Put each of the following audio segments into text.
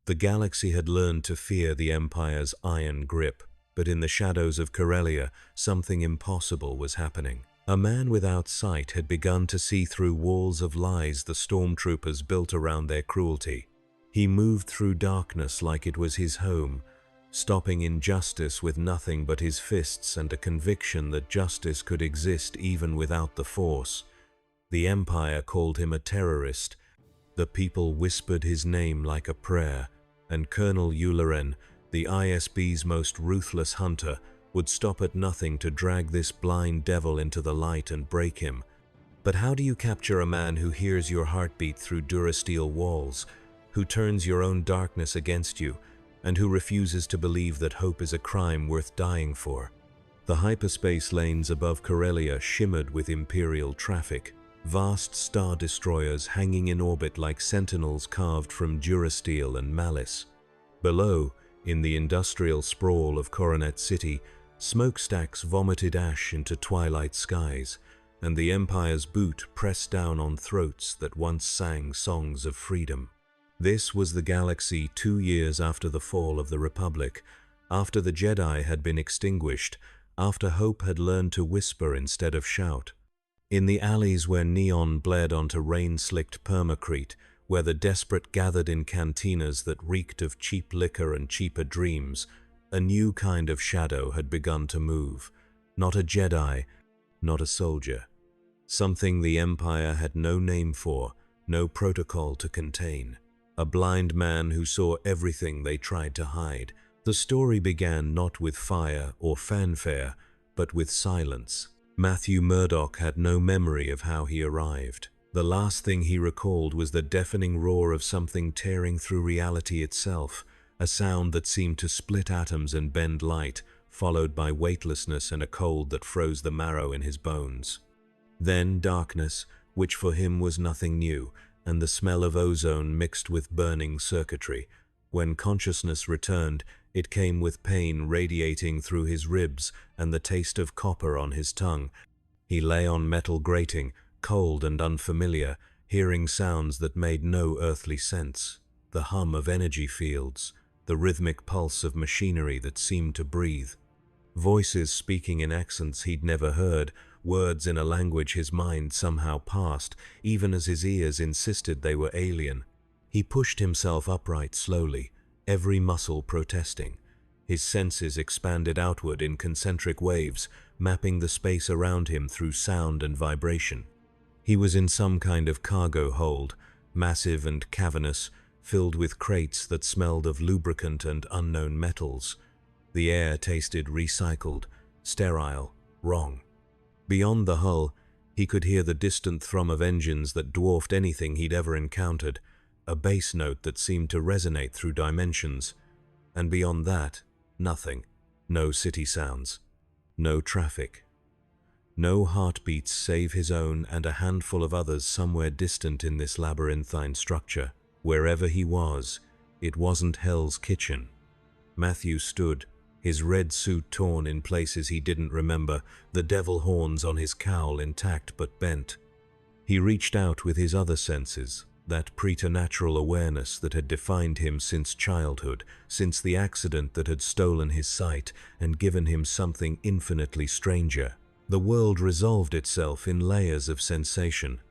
The galaxy had learned to fear the Empire's iron grip, but in the shadows of Corellia, something impossible was happening. A man without sight had begun to see through walls of lies the stormtroopers built around their cruelty. He moved through darkness like it was his home, stopping injustice with nothing but his fists and a conviction that justice could exist even without the Force. The Empire called him a terrorist. The people whispered his name like a prayer, and Colonel Yularen, the ISB's most ruthless hunter, would stop at nothing to drag this blind devil into the light and break him. But how do you capture a man who hears your heartbeat through durasteel walls, who turns your own darkness against you, and who refuses to believe that hope is a crime worth dying for? The hyperspace lanes above Corellia shimmered with Imperial traffic, vast star destroyers hanging in orbit like sentinels carved from durasteel and malice. Below, in the industrial sprawl of Coronet City, smokestacks vomited ash into twilight skies, and the Empire's boot pressed down on throats that once sang songs of freedom. This was the galaxy 2 years after the fall of the Republic, after the Jedi had been extinguished, after hope had learned to whisper instead of shout. In the alleys where neon bled onto rain-slicked permacrete, where the desperate gathered in cantinas that reeked of cheap liquor and cheaper dreams, a new kind of shadow had begun to move. Not a Jedi, not a soldier. Something the Empire had no name for, no protocol to contain. A blind man who saw everything they tried to hide. The story began not with fire or fanfare, but with silence. Matthew Murdoch had no memory of how he arrived. The last thing he recalled was the deafening roar of something tearing through reality itself, a sound that seemed to split atoms and bend light, followed by weightlessness and a cold that froze the marrow in his bones. Then darkness, which for him was nothing new, and the smell of ozone mixed with burning circuitry. When consciousness returned, it came with pain radiating through his ribs and the taste of copper on his tongue. He lay on metal grating, cold and unfamiliar, hearing sounds that made no earthly sense. The hum of energy fields, the rhythmic pulse of machinery that seemed to breathe. Voices speaking in accents he'd never heard, words in a language his mind somehow passed, even as his ears insisted they were alien. He pushed himself upright slowly, every muscle protesting. His senses expanded outward in concentric waves, mapping the space around him through sound and vibration. He was in some kind of cargo hold, massive and cavernous, filled with crates that smelled of lubricant and unknown metals. The air tasted recycled, sterile, wrong. Beyond the hull, he could hear the distant thrum of engines that dwarfed anything he'd ever encountered, a bass note that seemed to resonate through dimensions. And beyond that, nothing. No city sounds. No traffic. No heartbeats save his own and a handful of others somewhere distant in this labyrinthine structure. Wherever he was, it wasn't Hell's Kitchen. Matthew stood, his red suit torn in places he didn't remember, the devil horns on his cowl intact but bent. He reached out with his other senses, that preternatural awareness that had defined him since childhood, since the accident that had stolen his sight and given him something infinitely stranger. The world resolved itself in layers of sensation.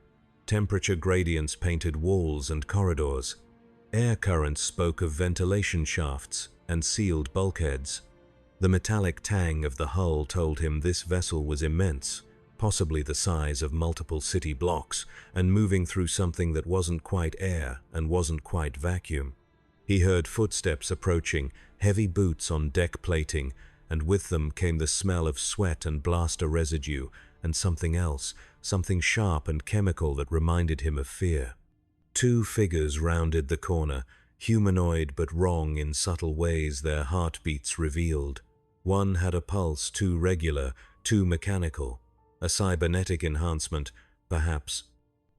Temperature gradients painted walls and corridors. Air currents spoke of ventilation shafts and sealed bulkheads. The metallic tang of the hull told him this vessel was immense, possibly the size of multiple city blocks, and moving through something that wasn't quite air and wasn't quite vacuum. He heard footsteps approaching, heavy boots on deck plating, and with them came the smell of sweat and blaster residue, and something else, something sharp and chemical that reminded him of fear. Two figures rounded the corner, humanoid but wrong in subtle ways their heartbeats revealed. One had a pulse too regular, too mechanical, a cybernetic enhancement, perhaps.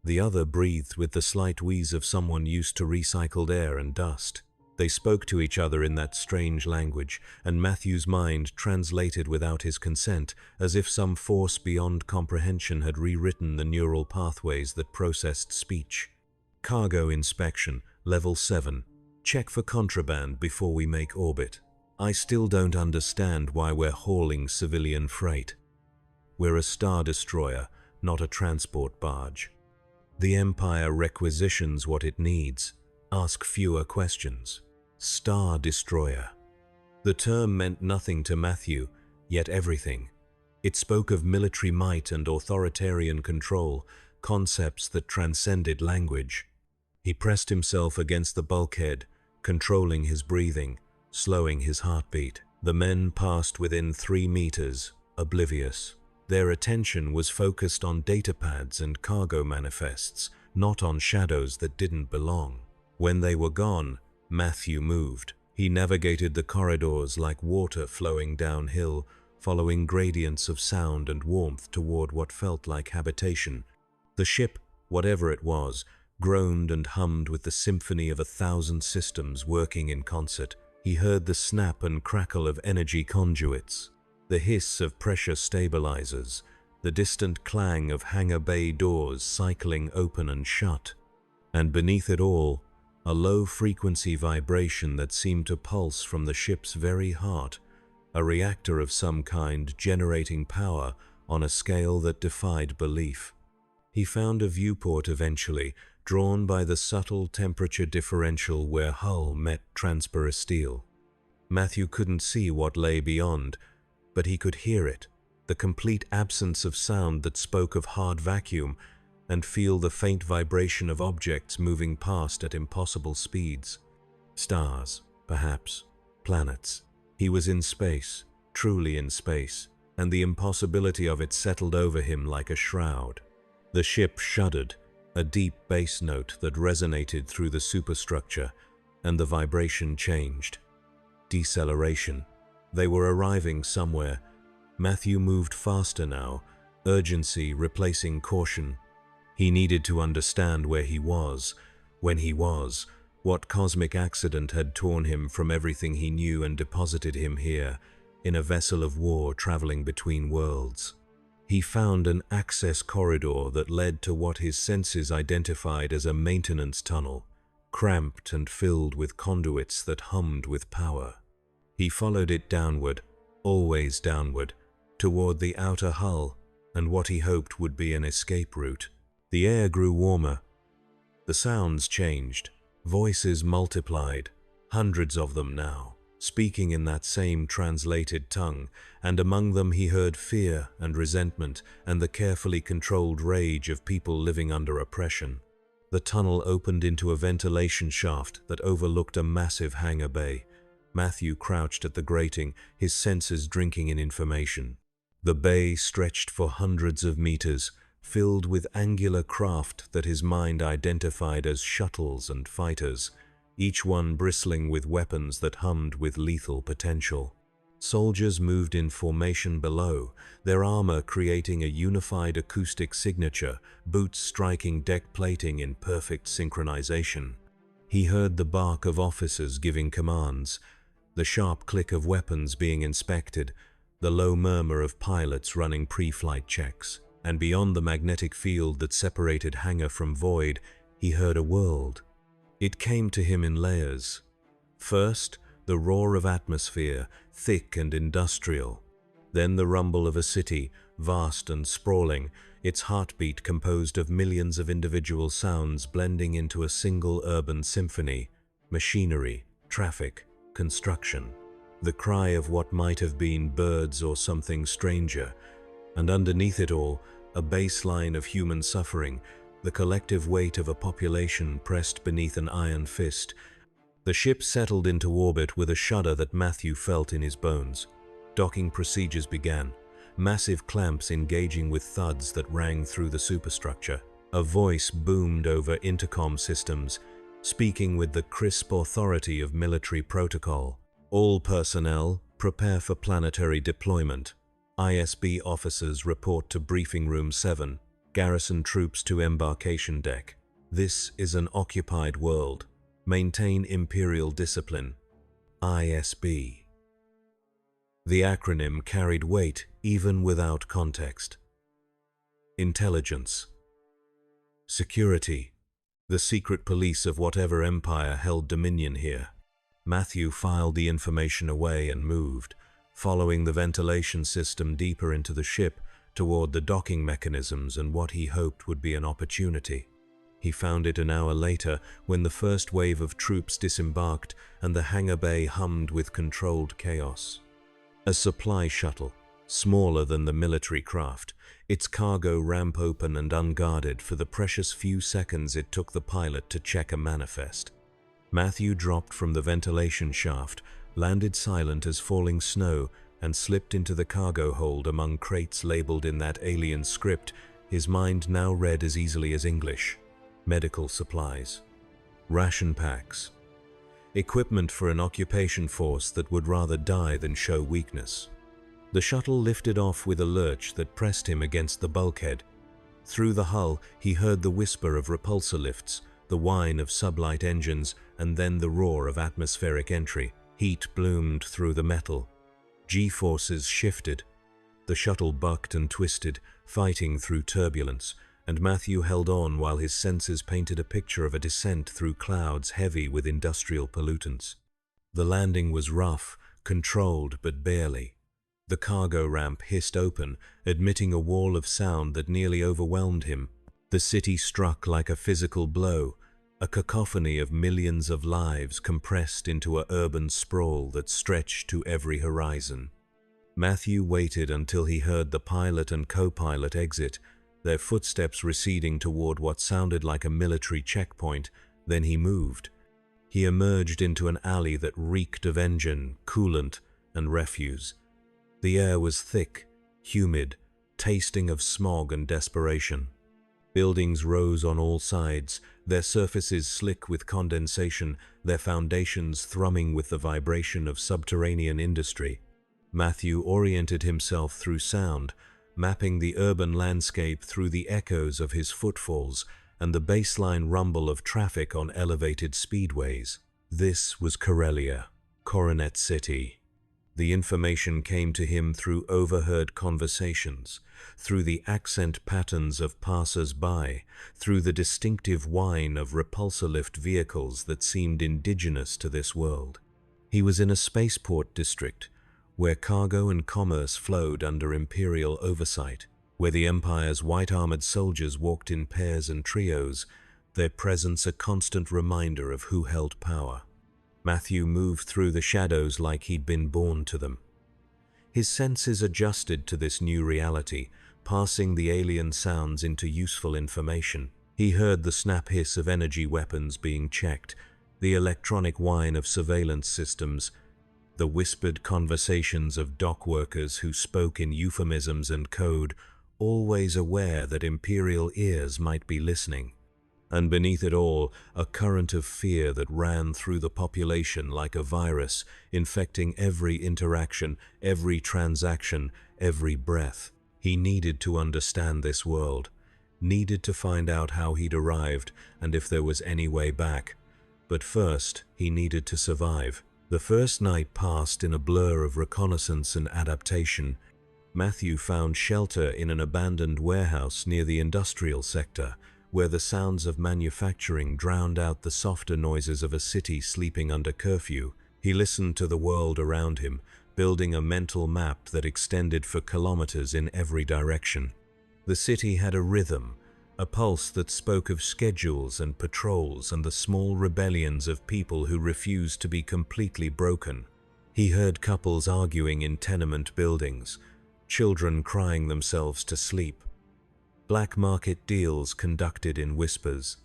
The other breathed with the slight wheeze of someone used to recycled air and dust. They spoke to each other in that strange language, and Matthew's mind translated without his consent, as if some force beyond comprehension had rewritten the neural pathways that processed speech. Cargo inspection, level 7. Check for contraband before we make orbit. I still don't understand why we're hauling civilian freight. We're a star destroyer, not a transport barge. The Empire requisitions what it needs. Ask fewer questions. Star destroyer. The term meant nothing to Matthew, yet everything. It spoke of military might and authoritarian control, concepts that transcended language. He pressed himself against the bulkhead, controlling his breathing, slowing his heartbeat. The men passed within 3 meters, oblivious. Their attention was focused on datapads and cargo manifests, not on shadows that didn't belong. When they were gone, Matthew moved. He navigated the corridors like water flowing downhill, following gradients of sound and warmth toward what felt like habitation. The ship, whatever it was, groaned and hummed with the symphony of 1,000 systems working in concert. He heard the snap and crackle of energy conduits, the hiss of pressure stabilizers, the distant clang of hangar bay doors cycling open and shut. And beneath it all, a low-frequency vibration that seemed to pulse from the ship's very heart, a reactor of some kind generating power on a scale that defied belief. He found a viewport eventually, drawn by the subtle temperature differential where hull met transparent steel. Matthew couldn't see what lay beyond, but he could hear it, the complete absence of sound that spoke of hard vacuum, and feel the faint vibration of objects moving past at impossible speeds. Stars, perhaps, planets. He was in space, truly in space, and the impossibility of it settled over him like a shroud. The ship shuddered, a deep bass note that resonated through the superstructure, and the vibration changed. Deceleration. They were arriving somewhere. Matthew moved faster now, urgency replacing caution. He needed to understand where he was, when he was, what cosmic accident had torn him from everything he knew and deposited him here, in a vessel of war traveling between worlds. He found an access corridor that led to what his senses identified as a maintenance tunnel, cramped and filled with conduits that hummed with power. He followed it downward, always downward, toward the outer hull and what he hoped would be an escape route. The air grew warmer. The sounds changed. Voices multiplied, hundreds of them now, speaking in that same translated tongue, and among them he heard fear and resentment and the carefully controlled rage of people living under oppression. The tunnel opened into a ventilation shaft that overlooked a massive hangar bay. Matthew crouched at the grating, his senses drinking in information. The bay stretched for hundreds of meters, filled with angular craft that his mind identified as shuttles and fighters, each one bristling with weapons that hummed with lethal potential. Soldiers moved in formation below, their armor creating a unified acoustic signature, boots striking deck plating in perfect synchronization. He heard the bark of officers giving commands, the sharp click of weapons being inspected, the low murmur of pilots running pre-flight checks. And beyond the magnetic field that separated hangar from void, he heard a world. It came to him in layers. First, the roar of atmosphere, thick and industrial. Then the rumble of a city, vast and sprawling, its heartbeat composed of millions of individual sounds blending into a single urban symphony. Machinery, traffic, construction. The cry of what might have been birds or something stranger. And underneath it all, a baseline of human suffering, the collective weight of a population pressed beneath an iron fist. The ship settled into orbit with a shudder that Matthew felt in his bones. Docking procedures began, massive clamps engaging with thuds that rang through the superstructure. A voice boomed over intercom systems, speaking with the crisp authority of military protocol. All personnel, prepare for planetary deployment. ISB officers report to Briefing Room 7, garrison troops to embarkation deck. This is an occupied world. Maintain Imperial discipline. ISB. The acronym carried weight even without context. Intelligence. Security. The secret police of whatever empire held dominion here. Matthew filed the information away and moved, following the ventilation system deeper into the ship toward the docking mechanisms and what he hoped would be an opportunity. He found it an hour later when the first wave of troops disembarked and the hangar bay hummed with controlled chaos. A supply shuttle, smaller than the military craft, its cargo ramp open and unguarded for the precious few seconds it took the pilot to check a manifest. Matthew dropped from the ventilation shaft, landed silent as falling snow, and slipped into the cargo hold among crates labeled in that alien script his mind now read as easily as English. Medical supplies, ration packs, equipment for an occupation force that would rather die than show weakness. The shuttle lifted off with a lurch that pressed him against the bulkhead. Through the hull, he heard the whisper of repulsor lifts, the whine of sublight engines, and then the roar of atmospheric entry. Heat bloomed through the metal. G-forces shifted. The shuttle bucked and twisted, fighting through turbulence, and Matthew held on while his senses painted a picture of a descent through clouds heavy with industrial pollutants. The landing was rough, controlled but barely. The cargo ramp hissed open, admitting a wall of sound that nearly overwhelmed him. The city struck like a physical blow, a cacophony of millions of lives compressed into an urban sprawl that stretched to every horizon. Matthew waited until he heard the pilot and co-pilot exit, their footsteps receding toward what sounded like a military checkpoint. Then he moved. He emerged into an alley that reeked of engine, coolant, and refuse. The air was thick, humid, tasting of smog and desperation. Buildings rose on all sides, their surfaces slick with condensation, their foundations thrumming with the vibration of subterranean industry. Matthew oriented himself through sound, mapping the urban landscape through the echoes of his footfalls and the baseline rumble of traffic on elevated speedways. This was Corellia, Coronet City. The information came to him through overheard conversations, through the accent patterns of passers-by, through the distinctive whine of repulsor lift vehicles that seemed indigenous to this world. He was in a spaceport district, where cargo and commerce flowed under imperial oversight, where the Empire's white-armored soldiers walked in pairs and trios, their presence a constant reminder of who held power. Matthew moved through the shadows like he'd been born to them. His senses adjusted to this new reality, passing the alien sounds into useful information. He heard the snap hiss of energy weapons being checked, the electronic whine of surveillance systems, the whispered conversations of dock workers who spoke in euphemisms and code, always aware that imperial ears might be listening. And beneath it all, a current of fear that ran through the population like a virus, infecting every interaction, every transaction, every breath. He needed to understand this world, needed to find out how he'd arrived and if there was any way back. But first, he needed to survive. The first night passed in a blur of reconnaissance and adaptation. Matthew found shelter in an abandoned warehouse near the industrial sector, where the sounds of manufacturing drowned out the softer noises of a city sleeping under curfew. He listened to the world around him, building a mental map that extended for kilometers in every direction. The city had a rhythm, a pulse that spoke of schedules and patrols and the small rebellions of people who refused to be completely broken. He heard couples arguing in tenement buildings, children crying themselves to sleep, black market deals conducted in whispers,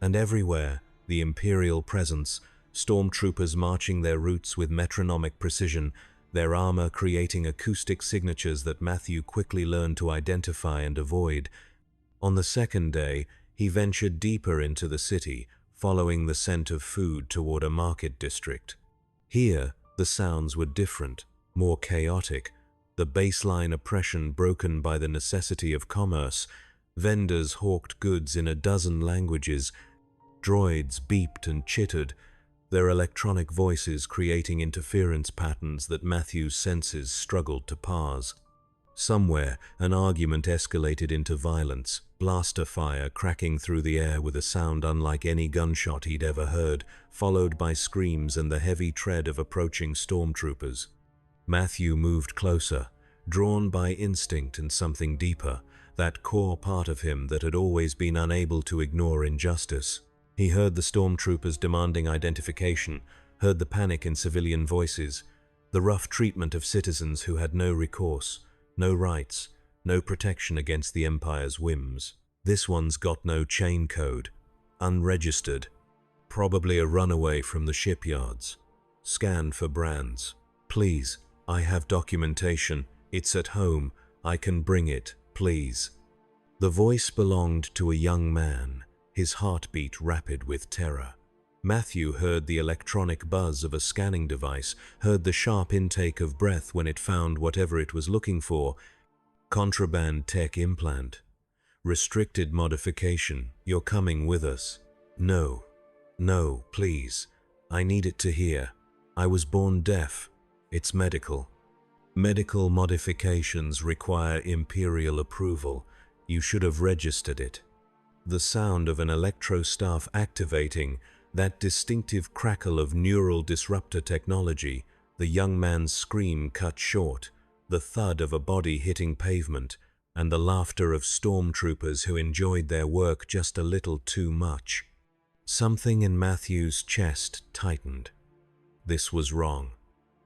and everywhere the imperial presence, stormtroopers marching their routes with metronomic precision, their armor creating acoustic signatures that Matthew quickly learned to identify and avoid. On the second day, he ventured deeper into the city, following the scent of food toward a market district. Here, the sounds were different, more chaotic, the baseline oppression broken by the necessity of commerce. Vendors hawked goods in a dozen languages, droids beeped and chittered, their electronic voices creating interference patterns that Matthew's senses struggled to parse. Somewhere, an argument escalated into violence, blaster fire cracking through the air with a sound unlike any gunshot he'd ever heard, followed by screams and the heavy tread of approaching stormtroopers. Matthew moved closer, drawn by instinct and something deeper, that core part of him that had always been unable to ignore injustice. He heard the stormtroopers demanding identification, heard the panic in civilian voices, the rough treatment of citizens who had no recourse, no rights, no protection against the Empire's whims. This one's got no chain code, unregistered, probably a runaway from the shipyards. Scan for brands. Please, I have documentation. It's at home. I can bring it, please. The voice belonged to a young man, his heartbeat rapid with terror. Matthew heard the electronic buzz of a scanning device, heard the sharp intake of breath when it found whatever it was looking for. Contraband tech implant. Restricted modification. You're coming with us. No. No, please. I need it to hear. I was born deaf. It's medical. Medical modifications require Imperial approval. You should have registered it. The sound of an electrostaff activating, that distinctive crackle of neural disruptor technology, the young man's scream cut short, the thud of a body hitting pavement, and the laughter of stormtroopers who enjoyed their work just a little too much. Something in Matthew's chest tightened. This was wrong.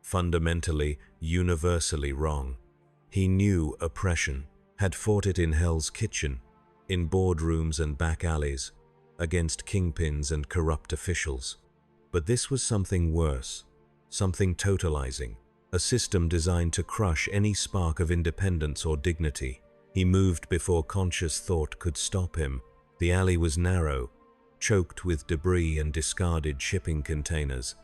Fundamentally, universally wrong. He knew oppression, had fought it in Hell's Kitchen, in boardrooms and back alleys, against kingpins and corrupt officials. But this was something worse, something totalizing, a system designed to crush any spark of independence or dignity. He moved before conscious thought could stop him. The alley was narrow, choked with debris and discarded shipping containers.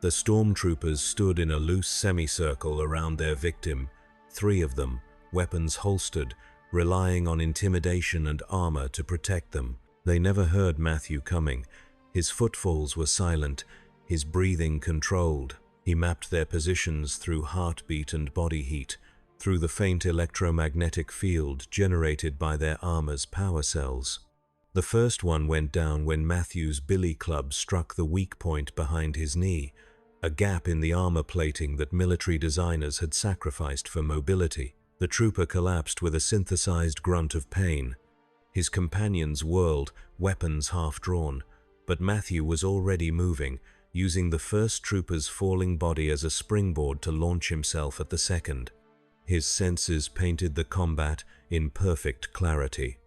The stormtroopers stood in a loose semicircle around their victim, 3 of them, weapons holstered, relying on intimidation and armor to protect them. They never heard Matthew coming. His footfalls were silent, his breathing controlled. He mapped their positions through heartbeat and body heat, through the faint electromagnetic field generated by their armor's power cells. The first one went down when Matthew's billy club struck the weak point behind his knee, a gap in the armor plating that military designers had sacrificed for mobility. The trooper collapsed with a synthesized grunt of pain. His companions whirled, weapons half-drawn, but Matthew was already moving, using the first trooper's falling body as a springboard to launch himself at the second. His senses painted the combat in perfect clarity.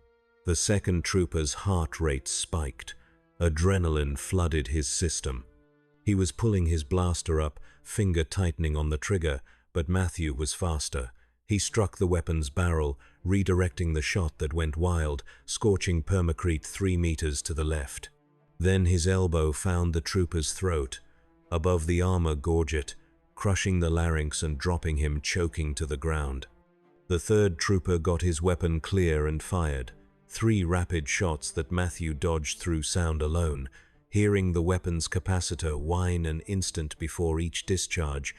The second trooper's heart rate spiked. Adrenaline flooded his system. He was pulling his blaster up, finger tightening on the trigger, but Matthew was faster. He struck the weapon's barrel, redirecting the shot that went wild, scorching permacrete 3 meters to the left. Then his elbow found the trooper's throat, above the armor gorget, crushing the larynx and dropping him choking to the ground. The third trooper got his weapon clear and fired. 3 rapid shots that Matthew dodged through sound alone, hearing the weapon's capacitor whine an instant before each discharge,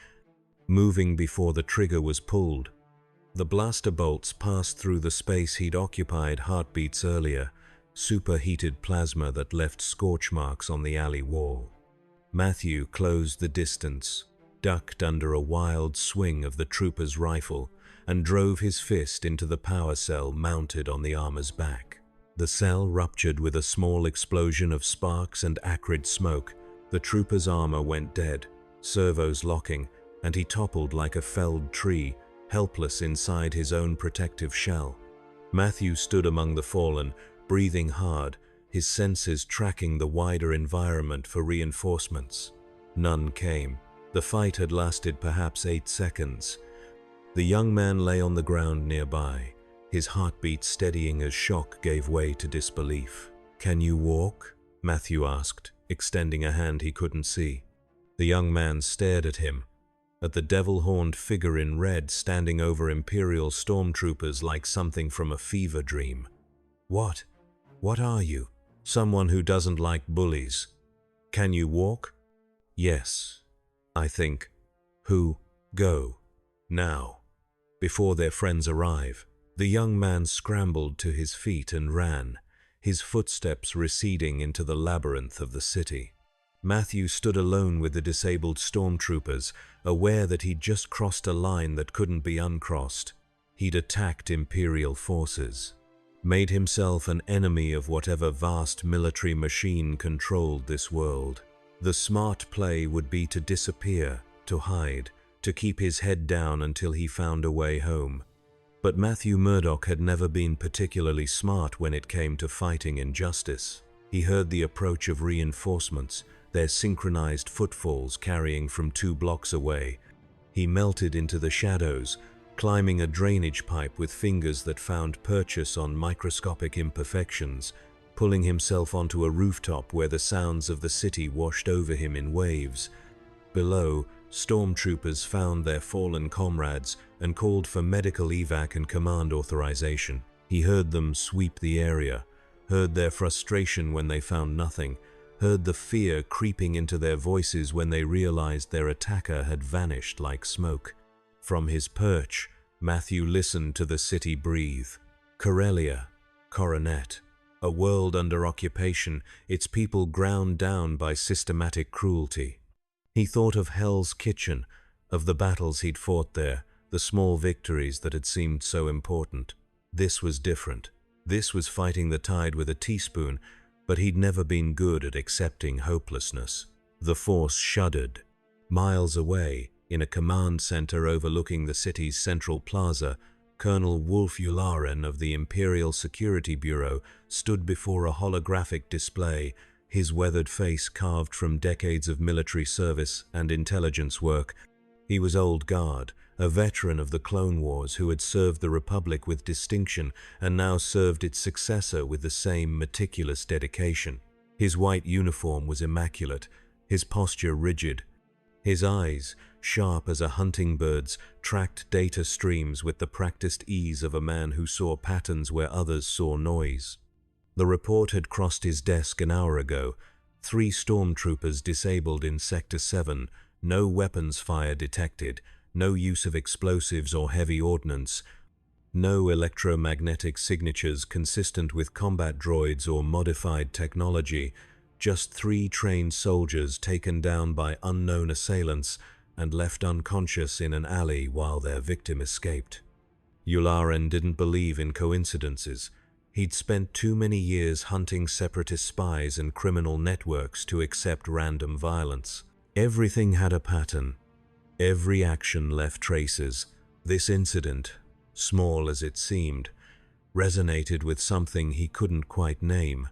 moving before the trigger was pulled. The blaster bolts passed through the space he'd occupied heartbeats earlier, superheated plasma that left scorch marks on the alley wall. Matthew closed the distance, ducked under a wild swing of the trooper's rifle, and drove his fist into the power cell mounted on the armor's back. The cell ruptured with a small explosion of sparks and acrid smoke. The trooper's armor went dead, servos locking, and he toppled like a felled tree, helpless inside his own protective shell. Matthew stood among the fallen, breathing hard, his senses tracking the wider environment for reinforcements. None came. The fight had lasted perhaps 8 seconds. The young man lay on the ground nearby, his heartbeat steadying as shock gave way to disbelief. "Can you walk?" Matthew asked, extending a hand he couldn't see. The young man stared at him, at the devil-horned figure in red standing over Imperial stormtroopers like something from a fever dream. What are you? Someone who doesn't like bullies. Can you walk?" "Yes, I think." "Who? Go. Now." before their friends arrive. The young man scrambled to his feet and ran, his footsteps receding into the labyrinth of the city. Matthew stood alone with the disabled stormtroopers, aware that he'd just crossed a line that couldn't be uncrossed. He'd attacked Imperial forces, made himself an enemy of whatever vast military machine controlled this world. The smart play would be to disappear, to hide, to keep his head down until he found a way home. But Matthew Murdoch had never been particularly smart when it came to fighting injustice. He heard the approach of reinforcements, their synchronized footfalls carrying from 2 blocks away. He melted into the shadows, climbing a drainage pipe with fingers that found purchase on microscopic imperfections, pulling himself onto a rooftop where the sounds of the city washed over him in waves. Below, stormtroopers found their fallen comrades and called for medical evac and command authorization. He heard them sweep the area, heard their frustration when they found nothing, heard the fear creeping into their voices when they realized their attacker had vanished like smoke. From his perch, Matthew listened to the city breathe. Corellia, Coronet, a world under occupation, its people ground down by systematic cruelty. He thought of Hell's Kitchen, of the battles he'd fought there, the small victories that had seemed so important. This was different. This was fighting the tide with a teaspoon, but he'd never been good at accepting hopelessness. The Force shuddered. Miles away, in a command center overlooking the city's central plaza, Colonel Wolf Yularen of the Imperial Security Bureau stood before a holographic display, his weathered face carved from decades of military service and intelligence work. He was old guard, a veteran of the Clone Wars who had served the Republic with distinction and now served its successor with the same meticulous dedication. His white uniform was immaculate, his posture rigid. His eyes, sharp as a hummingbird's, tracked data streams with the practiced ease of a man who saw patterns where others saw noise. The report had crossed his desk an hour ago. 3 stormtroopers disabled in Sector 7, no weapons fire detected, no use of explosives or heavy ordnance, no electromagnetic signatures consistent with combat droids or modified technology, just 3 trained soldiers taken down by unknown assailants and left unconscious in an alley while their victim escaped. Yularen didn't believe in coincidences. He'd spent too many years hunting separatist spies and criminal networks to accept random violence. Everything had a pattern. Every action left traces. This incident, small as it seemed, resonated with something he couldn't quite name,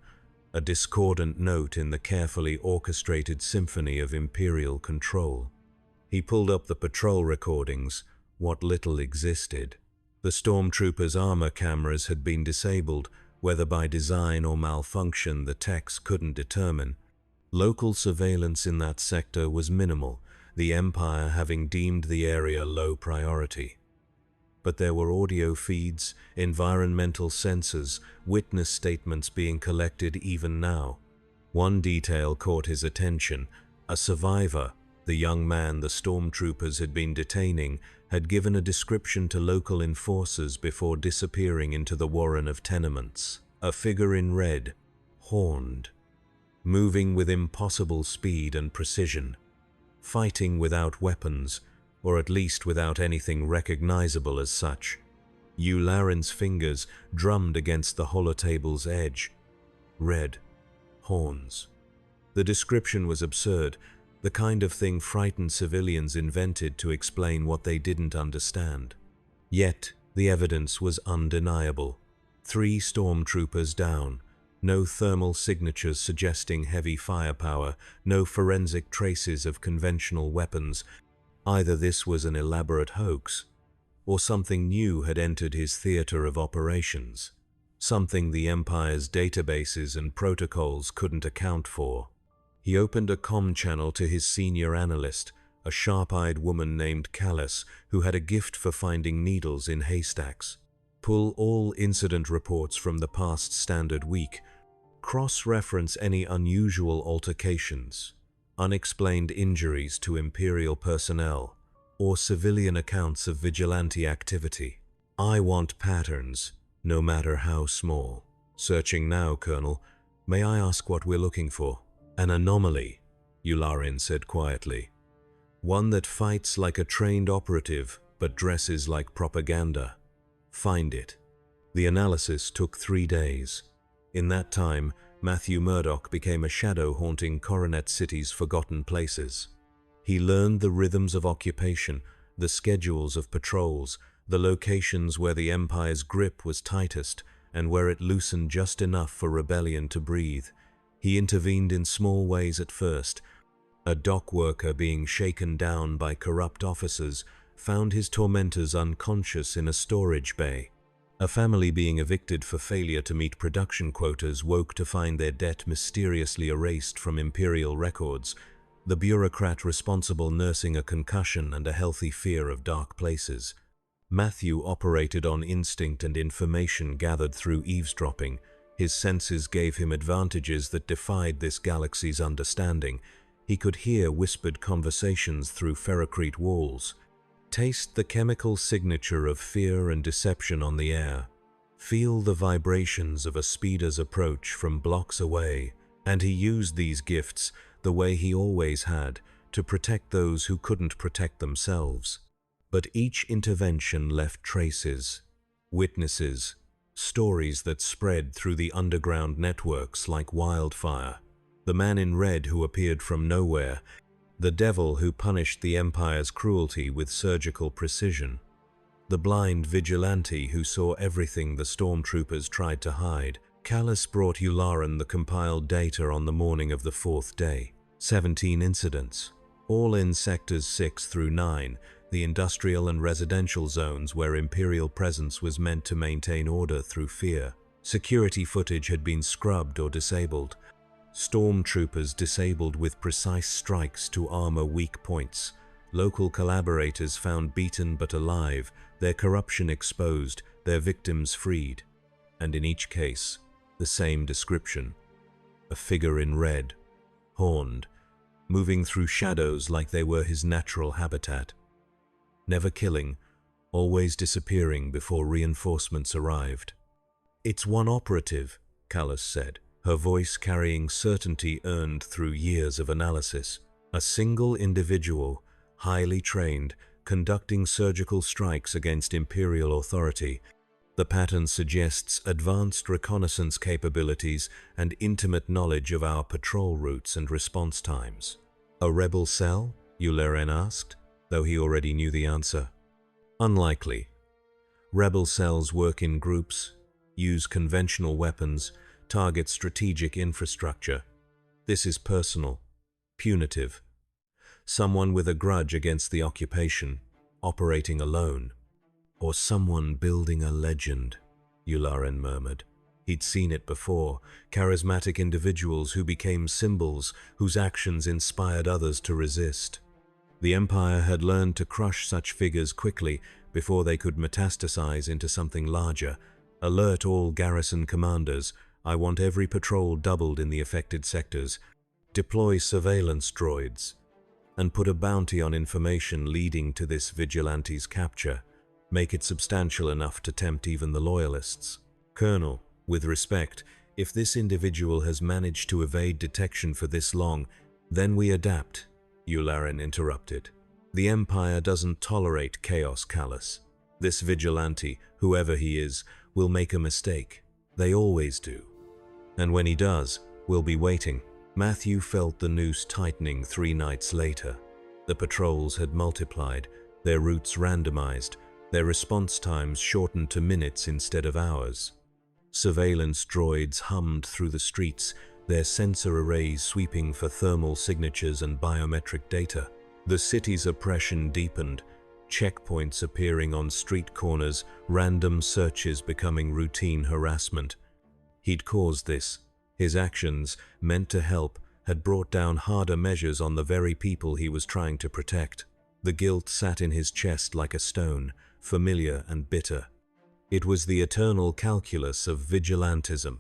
a discordant note in the carefully orchestrated symphony of Imperial control. He pulled up the patrol recordings, what little existed. The stormtroopers' armor cameras had been disabled, whether by design or malfunction the techs couldn't determine. Local surveillance in that sector was minimal, the Empire having deemed the area low priority. But there were audio feeds, environmental sensors, witness statements being collected even now. One detail caught his attention. A survivor, the young man the stormtroopers had been detaining, had given a description to local enforcers before disappearing into the warren of tenements. A figure in red, horned, moving with impossible speed and precision, fighting without weapons, or at least without anything recognizable as such. Yularen's fingers drummed against the holotable's edge. Red, horns. The description was absurd, the kind of thing frightened civilians invented to explain what they didn't understand. Yet, the evidence was undeniable. 3 stormtroopers down, no thermal signatures suggesting heavy firepower, no forensic traces of conventional weapons. Either this was an elaborate hoax, or something new had entered his theater of operations, something the Empire's databases and protocols couldn't account for. He opened a comm channel to his senior analyst, a sharp-eyed woman named Callus, who had a gift for finding needles in haystacks. Pull all incident reports from the past standard week. Cross-reference any unusual altercations, unexplained injuries to Imperial personnel, or civilian accounts of vigilante activity. I want patterns, no matter how small. Searching now, Colonel. May I ask what we're looking for? An anomaly, Yularen said quietly. One that fights like a trained operative, but dresses like propaganda. Find it. The analysis took 3 days. In that time, Matthew Murdoch became a shadow haunting Coronet City's forgotten places. He learned the rhythms of occupation, the schedules of patrols, the locations where the Empire's grip was tightest and where it loosened just enough for rebellion to breathe. He intervened in small ways at first. A dock worker being shaken down by corrupt officers found his tormentors unconscious in a storage bay. A family being evicted for failure to meet production quotas woke to find their debt mysteriously erased from Imperial records, the bureaucrat responsible nursing a concussion and a healthy fear of dark places. Matthew operated on instinct and information gathered through eavesdropping. His senses gave him advantages that defied this galaxy's understanding. He could hear whispered conversations through ferrocrete walls, taste the chemical signature of fear and deception on the air, feel the vibrations of a speeder's approach from blocks away, and he used these gifts, the way he always had, to protect those who couldn't protect themselves. But each intervention left traces, witnesses, stories that spread through the underground networks like wildfire. The man in red who appeared from nowhere, the devil who punished the Empire's cruelty with surgical precision, the blind vigilante who saw everything the stormtroopers tried to hide. Callus brought Yularen the compiled data on the morning of the 4th day. 17 incidents, all in sectors 6 through 9, the industrial and residential zones where Imperial presence was meant to maintain order through fear. Security footage had been scrubbed or disabled. Stormtroopers disabled with precise strikes to armor weak points. Local collaborators found beaten but alive, their corruption exposed, their victims freed. And in each case, the same description. A figure in red, horned, moving through shadows like they were his natural habitat. Never killing, always disappearing before reinforcements arrived. "It's one operative," Callus said, her voice carrying certainty earned through years of analysis. A single individual, highly trained, conducting surgical strikes against Imperial authority. The pattern suggests advanced reconnaissance capabilities and intimate knowledge of our patrol routes and response times. "A rebel cell?" Yularen asked, though he already knew the answer. "Unlikely. Rebel cells work in groups, use conventional weapons, target strategic infrastructure. This is personal, punitive. Someone with a grudge against the occupation, operating alone. Or someone building a legend," Yularen murmured. He'd seen it before, charismatic individuals who became symbols, whose actions inspired others to resist. The Empire had learned to crush such figures quickly before they could metastasize into something larger. "Alert all garrison commanders. I want every patrol doubled in the affected sectors. Deploy surveillance droids. And put a bounty on information leading to this vigilante's capture. Make it substantial enough to tempt even the loyalists. Colonel, with respect, if this individual has managed to evade detection for this long, then we adapt," Yularen interrupted. "The Empire doesn't tolerate chaos, Callus. This vigilante, whoever he is, will make a mistake. They always do. And when he does, we'll be waiting." Matthew felt the noose tightening 3 nights later. The patrols had multiplied, their routes randomized, their response times shortened to minutes instead of hours. Surveillance droids hummed through the streets, their sensor arrays sweeping for thermal signatures and biometric data. The city's oppression deepened, checkpoints appearing on street corners, random searches becoming routine harassment. He'd caused this. His actions, meant to help, had brought down harder measures on the very people he was trying to protect. The guilt sat in his chest like a stone, familiar and bitter. It was the eternal calculus of vigilantism.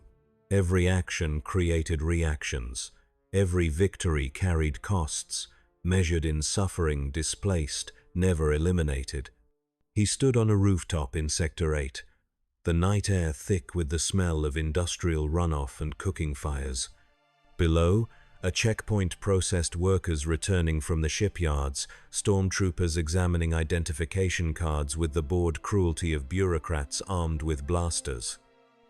Every action created reactions. Every victory carried costs, measured in suffering displaced, never eliminated. He stood on a rooftop in Sector 8, the night air thick with the smell of industrial runoff and cooking fires. Below, a checkpoint processed workers returning from the shipyards, stormtroopers examining identification cards with the bored cruelty of bureaucrats armed with blasters.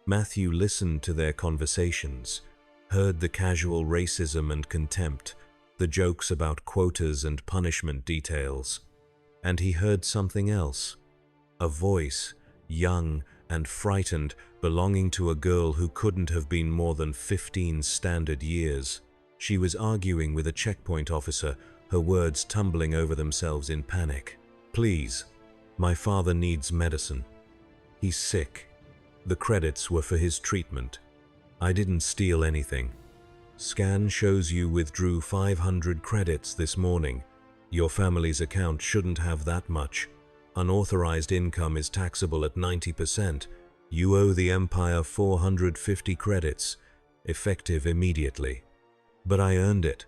Matthew listened to their conversations, heard the casual racism and contempt, the jokes about quotas and punishment details. And he heard something else. A voice, young and frightened, belonging to a girl who couldn't have been more than 15 standard years. She was arguing with a checkpoint officer, her words tumbling over themselves in panic. "Please, my father needs medicine. He's sick. The credits were for his treatment. I didn't steal anything. Scan shows you withdrew 500 credits this morning. Your family's account shouldn't have that much. Unauthorized income is taxable at 90%. You owe the Empire 450 credits, effective immediately." "But I earned it."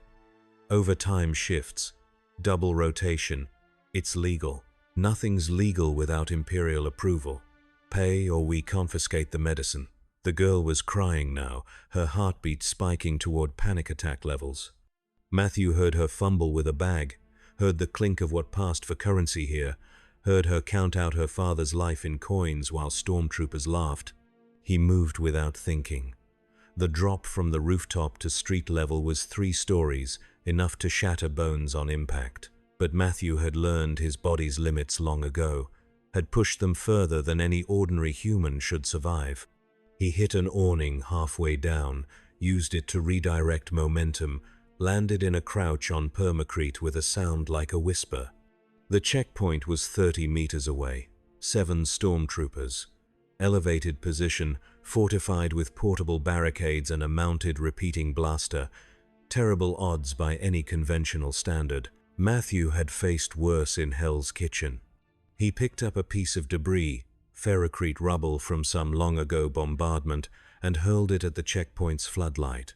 "Overtime shifts, double rotation. It's legal." "Nothing's legal without Imperial approval. Pay or we confiscate the medicine." The girl was crying now, her heartbeat spiking toward panic attack levels. Matthew heard her fumble with a bag, heard the clink of what passed for currency here, heard her count out her father's life in coins while stormtroopers laughed. He moved without thinking. The drop from the rooftop to street level was 3 stories, enough to shatter bones on impact. But Matthew had learned his body's limits long ago, had pushed them further than any ordinary human should survive. He hit an awning halfway down, used it to redirect momentum, landed in a crouch on permacrete with a sound like a whisper. The checkpoint was 30 meters away. 7 stormtroopers. Elevated position, fortified with portable barricades and a mounted repeating blaster. Terrible odds by any conventional standard. Matthew had faced worse in Hell's Kitchen. He picked up a piece of debris, ferrocrete rubble from some long-ago bombardment, and hurled it at the checkpoint's floodlight.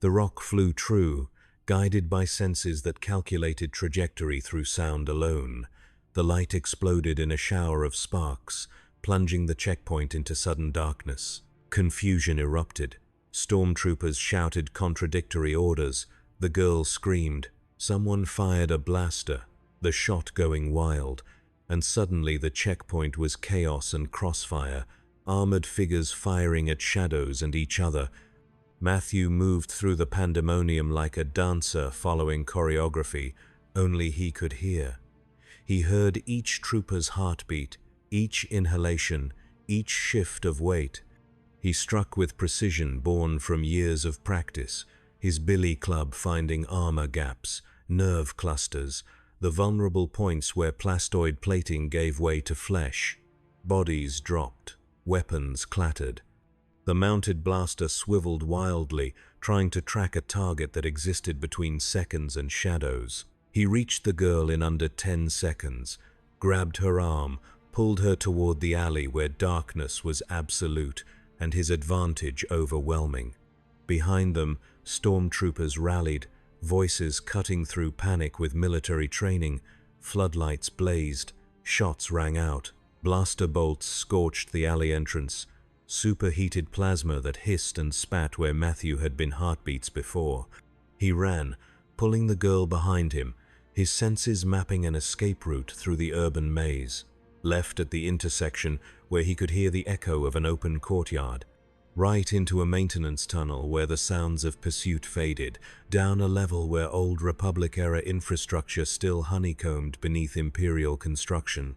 The rock flew true, guided by senses that calculated trajectory through sound alone. The light exploded in a shower of sparks, plunging the checkpoint into sudden darkness. Confusion erupted. Stormtroopers shouted contradictory orders. The girl screamed. Someone fired a blaster, the shot going wild, and suddenly the checkpoint was chaos and crossfire, armored figures firing at shadows and each other. Matthew moved through the pandemonium like a dancer following choreography, only he could hear. He heard each trooper's heartbeat, each inhalation, each shift of weight. He struck with precision born from years of practice, his billy club finding armor gaps, nerve clusters, the vulnerable points where plastoid plating gave way to flesh. Bodies dropped, weapons clattered. The mounted blaster swiveled wildly, trying to track a target that existed between seconds and shadows. He reached the girl in under 10 seconds, grabbed her arm, pulled her toward the alley where darkness was absolute and his advantage overwhelming. Behind them, stormtroopers rallied, voices cutting through panic with military training. Floodlights blazed, shots rang out, blaster bolts scorched the alley entrance, superheated plasma that hissed and spat where Matthew had been heartbeats before. He ran, pulling the girl behind him, his senses mapping an escape route through the urban maze. Left at the intersection where he could hear the echo of an open courtyard. Right into a maintenance tunnel where the sounds of pursuit faded, down a level where old Republic-era infrastructure still honeycombed beneath Imperial construction.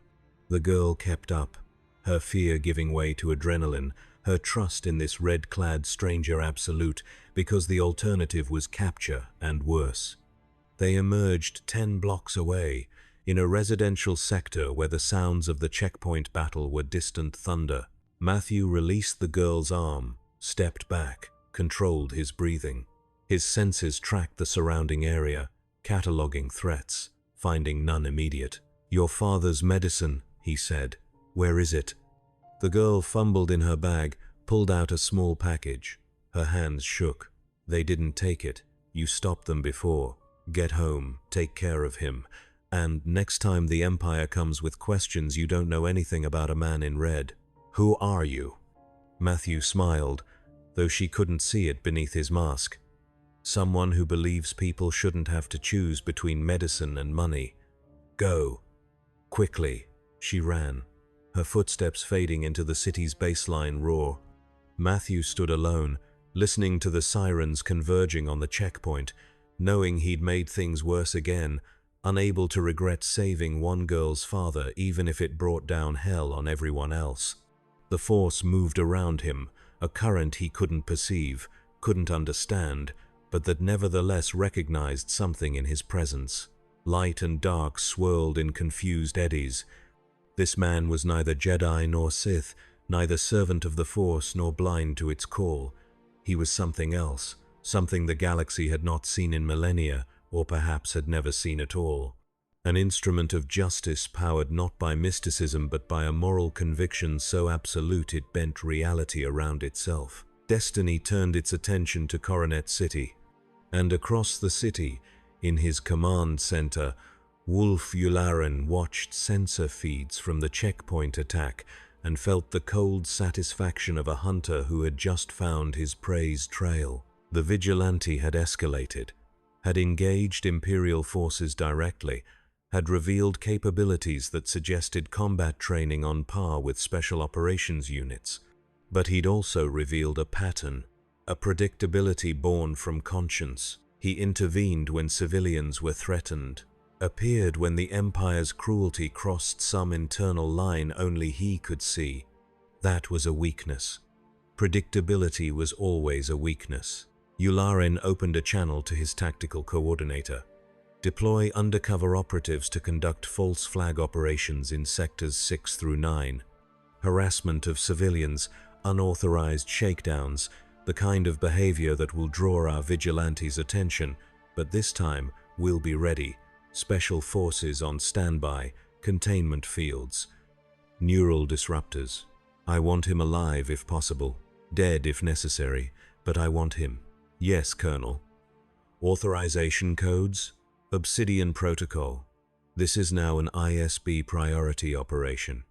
The girl kept up, her fear giving way to adrenaline, her trust in this red-clad stranger absolute, because the alternative was capture and worse. They emerged 10 blocks away, in a residential sector where the sounds of the checkpoint battle were distant thunder. Matthew released the girl's arm, stepped back, controlled his breathing. His senses tracked the surrounding area, cataloging threats, finding none immediate. "Your father's medicine," he said. "Where is it?" The girl fumbled in her bag, pulled out a small package. Her hands shook. "They didn't take it. You stopped them before. Get home, take care of him. And next time the Empire comes with questions, you don't know anything about a man in red. Who are you? Matthew smiled, though she couldn't see it beneath his mask. Someone who believes people shouldn't have to choose between medicine and money. Go. Quickly, she ran, her footsteps fading into the city's baseline roar. Matthew stood alone, listening to the sirens converging on the checkpoint, knowing he'd made things worse again, unable to regret saving one girl's father even if it brought down hell on everyone else. The force moved around him, a current he couldn't perceive, couldn't understand, but that nevertheless recognized something in his presence. Light and dark swirled in confused eddies. This man was neither Jedi nor Sith, neither servant of the Force nor blind to its call. He was something else, something the galaxy had not seen in millennia, or perhaps had never seen at all. An instrument of justice powered not by mysticism but by a moral conviction so absolute it bent reality around itself. Destiny turned its attention to Coronet City. And across the city, in his command center, Wolf Yularen watched sensor feeds from the checkpoint attack and felt the cold satisfaction of a hunter who had just found his prey's trail. The vigilante had escalated, had engaged Imperial forces directly, had revealed capabilities that suggested combat training on par with special operations units. But he'd also revealed a pattern, a predictability born from conscience. He intervened when civilians were threatened, appeared when the Empire's cruelty crossed some internal line only he could see. That was a weakness. Predictability was always a weakness. Yularen opened a channel to his tactical coordinator. Deploy undercover operatives to conduct false flag operations in sectors 6 through 9. Harassment of civilians, unauthorized shakedowns, the kind of behavior that will draw our vigilantes' attention, but this time we'll be ready. Special forces on standby, containment fields, neural disruptors. I want him alive if possible, dead if necessary, but I want him. Yes, Colonel. Authorization codes? Obsidian Protocol. This is now an ISB priority operation.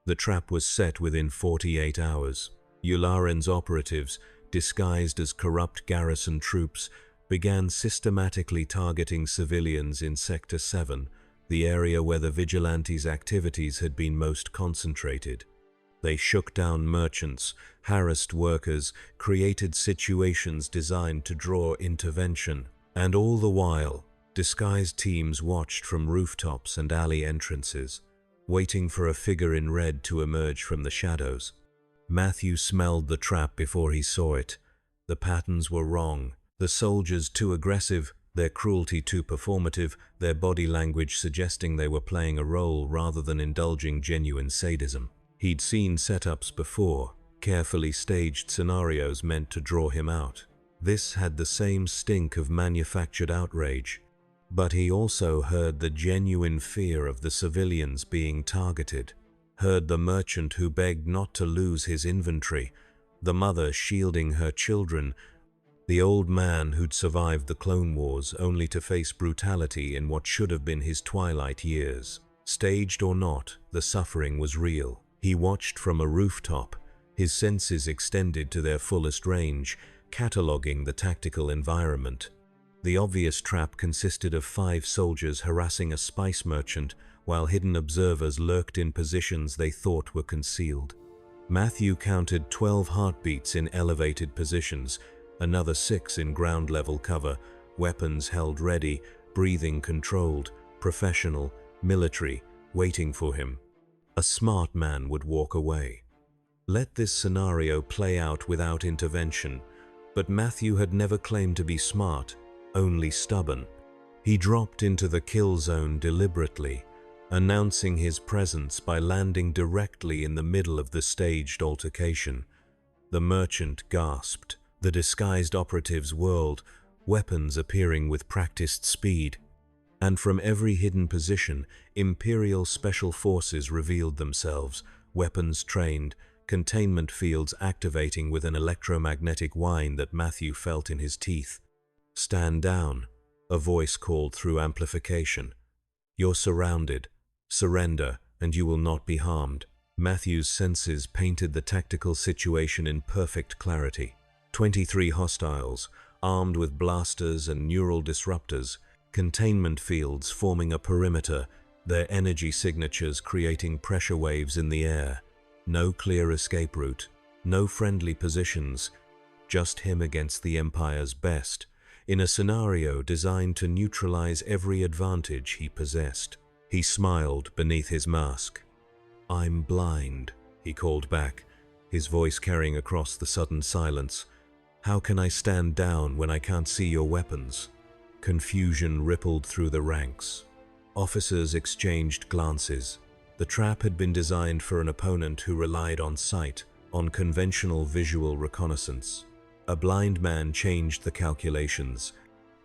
The trap was set within 48 hours. Yularen's operatives, disguised as corrupt garrison troops, began systematically targeting civilians in Sector 7, the area where the vigilantes' activities had been most concentrated. They shook down merchants, harassed workers, created situations designed to draw intervention, and all the while, disguised teams watched from rooftops and alley entrances, waiting for a figure in red to emerge from the shadows. Matthew smelled the trap before he saw it. The patterns were wrong. The soldiers too aggressive, their cruelty too performative, their body language suggesting they were playing a role rather than indulging genuine sadism. He'd seen setups before, carefully staged scenarios meant to draw him out. This had the same stink of manufactured outrage. But he also heard the genuine fear of the civilians being targeted, heard the merchant who begged not to lose his inventory, the mother shielding her children, the old man who'd survived the Clone Wars only to face brutality in what should have been his twilight years. Staged or not, the suffering was real. He watched from a rooftop, his senses extended to their fullest range, cataloging the tactical environment. The obvious trap consisted of 5 soldiers harassing a spice merchant while hidden observers lurked in positions they thought were concealed. Matthew counted 12 heartbeats in elevated positions, another 6 in ground-level cover, weapons held ready, breathing controlled, professional, military, waiting for him. A smart man would walk away. Let this scenario play out without intervention, but Matthew had never claimed to be smart, only stubborn. He dropped into the kill zone deliberately, announcing his presence by landing directly in the middle of the staged altercation. The merchant gasped. The disguised operatives whirled, weapons appearing with practiced speed. And from every hidden position, Imperial Special Forces revealed themselves, weapons trained, containment fields activating with an electromagnetic whine that Matthew felt in his teeth. "Stand down," a voice called through amplification. "You're surrounded. Surrender, and you will not be harmed." Matthew's senses painted the tactical situation in perfect clarity. 23 hostiles, armed with blasters and neural disruptors, containment fields forming a perimeter, their energy signatures creating pressure waves in the air. No clear escape route, no friendly positions, just him against the Empire's best, in a scenario designed to neutralize every advantage he possessed. He smiled beneath his mask. "I'm blind," he called back, his voice carrying across the sudden silence. "How can I stand down when I can't see your weapons?" Confusion rippled through the ranks. Officers exchanged glances. The trap had been designed for an opponent who relied on sight, on conventional visual reconnaissance. A blind man changed the calculations.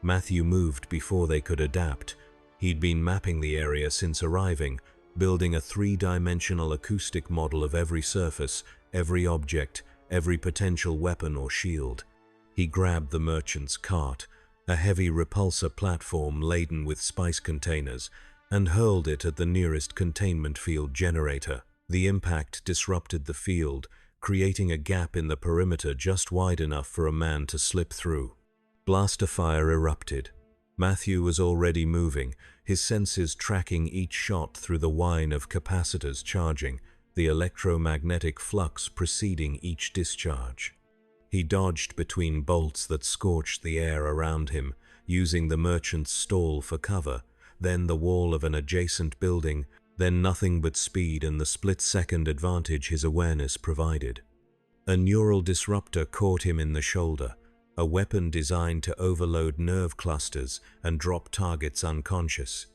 Matthew moved before they could adapt. He'd been mapping the area since arriving, building a three-dimensional acoustic model of every surface, every object, every potential weapon or shield. He grabbed the merchant's cart, a heavy repulsor platform laden with spice containers, and hurled it at the nearest containment field generator. The impact disrupted the field, creating a gap in the perimeter just wide enough for a man to slip through. Blaster fire erupted. Matthew was already moving, his senses tracking each shot through the whine of capacitors charging, the electromagnetic flux preceding each discharge. He dodged between bolts that scorched the air around him, using the merchant's stall for cover, then the wall of an adjacent building, then nothing but speed and the split-second advantage his awareness provided. A neural disruptor caught him in the shoulder, a weapon designed to overload nerve clusters and drop targets unconscious.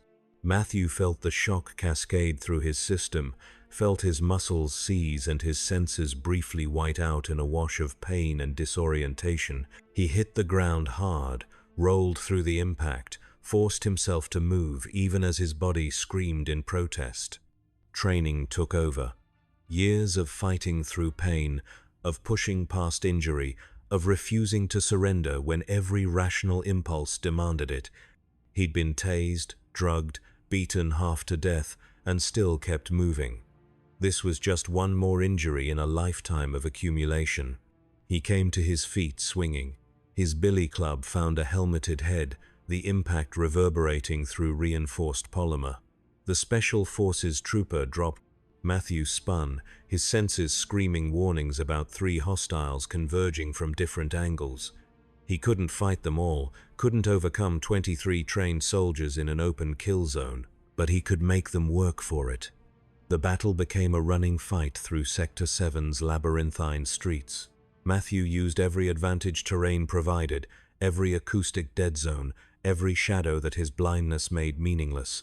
Matthew felt the shock cascade through his system, felt his muscles seize and his senses briefly white out in a wash of pain and disorientation. He hit the ground hard, rolled through the impact, forced himself to move even as his body screamed in protest. Training took over. Years of fighting through pain, of pushing past injury, of refusing to surrender when every rational impulse demanded it. He'd been tased, drugged, beaten half to death, and still kept moving. This was just one more injury in a lifetime of accumulation. He came to his feet swinging. His billy club found a helmeted head, the impact reverberating through reinforced polymer. The Special Forces trooper dropped. Matthew spun, his senses screaming warnings about 3 hostiles converging from different angles. He couldn't fight them all, couldn't overcome 23 trained soldiers in an open kill zone, but he could make them work for it. The battle became a running fight through Sector 7's labyrinthine streets. Matthew used every advantage terrain provided, every acoustic dead zone, every shadow that his blindness made meaningless.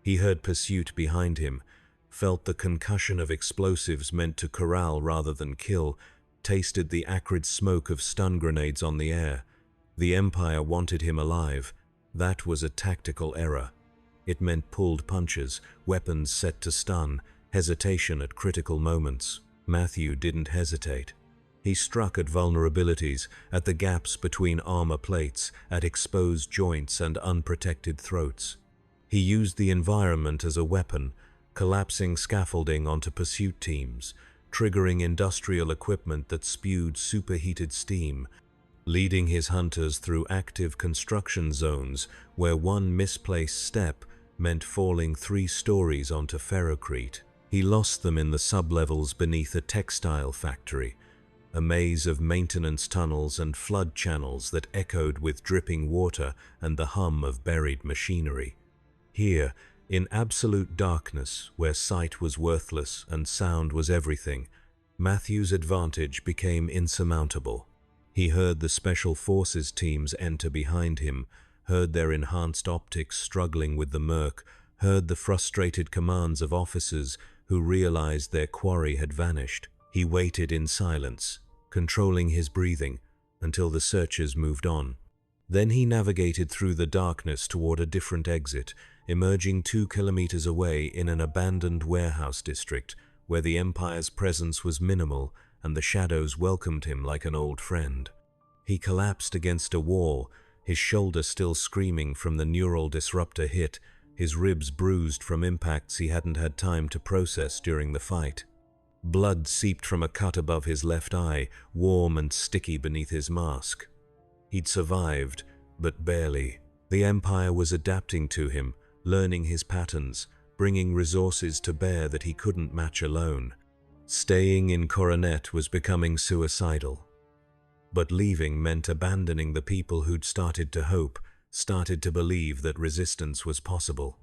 He heard pursuit behind him, felt the concussion of explosives meant to corral rather than kill, tasted the acrid smoke of stun grenades on the air. The Empire wanted him alive. That was a tactical error. It meant pulled punches, weapons set to stun, hesitation at critical moments. Matthew didn't hesitate. He struck at vulnerabilities, at the gaps between armor plates, at exposed joints and unprotected throats. He used the environment as a weapon, collapsing scaffolding onto pursuit teams, triggering industrial equipment that spewed superheated steam, leading his hunters through active construction zones where one misplaced step meant falling 3 stories onto ferrocrete. He lost them in the sublevels beneath a textile factory, a maze of maintenance tunnels and flood channels that echoed with dripping water and the hum of buried machinery. Here, in absolute darkness, where sight was worthless and sound was everything, Matthew's advantage became insurmountable. He heard the Special Forces teams enter behind him, heard their enhanced optics struggling with the murk, heard the frustrated commands of officers who realized their quarry had vanished. He waited in silence, controlling his breathing, until the searchers moved on. Then he navigated through the darkness toward a different exit, emerging 2 kilometers away in an abandoned warehouse district where the Empire's presence was minimal and the shadows welcomed him like an old friend. He collapsed against a wall, his shoulder still screaming from the neural disruptor hit, his ribs bruised from impacts he hadn't had time to process during the fight. Blood seeped from a cut above his left eye, warm and sticky beneath his mask. He'd survived, but barely. The Empire was adapting to him, learning his patterns, bringing resources to bear that he couldn't match alone. Staying in Coronet was becoming suicidal. But leaving meant abandoning the people who'd started to hope, started to believe that resistance was possible.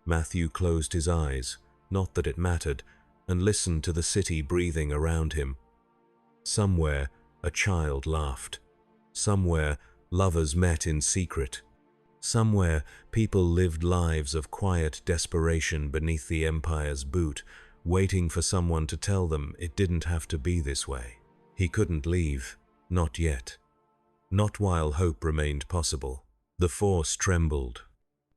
Matthew closed his eyes, not that it mattered, and listened to the city breathing around him. Somewhere, a child laughed. Somewhere, lovers met in secret. Somewhere, people lived lives of quiet desperation beneath the Empire's boot, waiting for someone to tell them it didn't have to be this way. He couldn't leave, not yet. Not while hope remained possible. The Force trembled.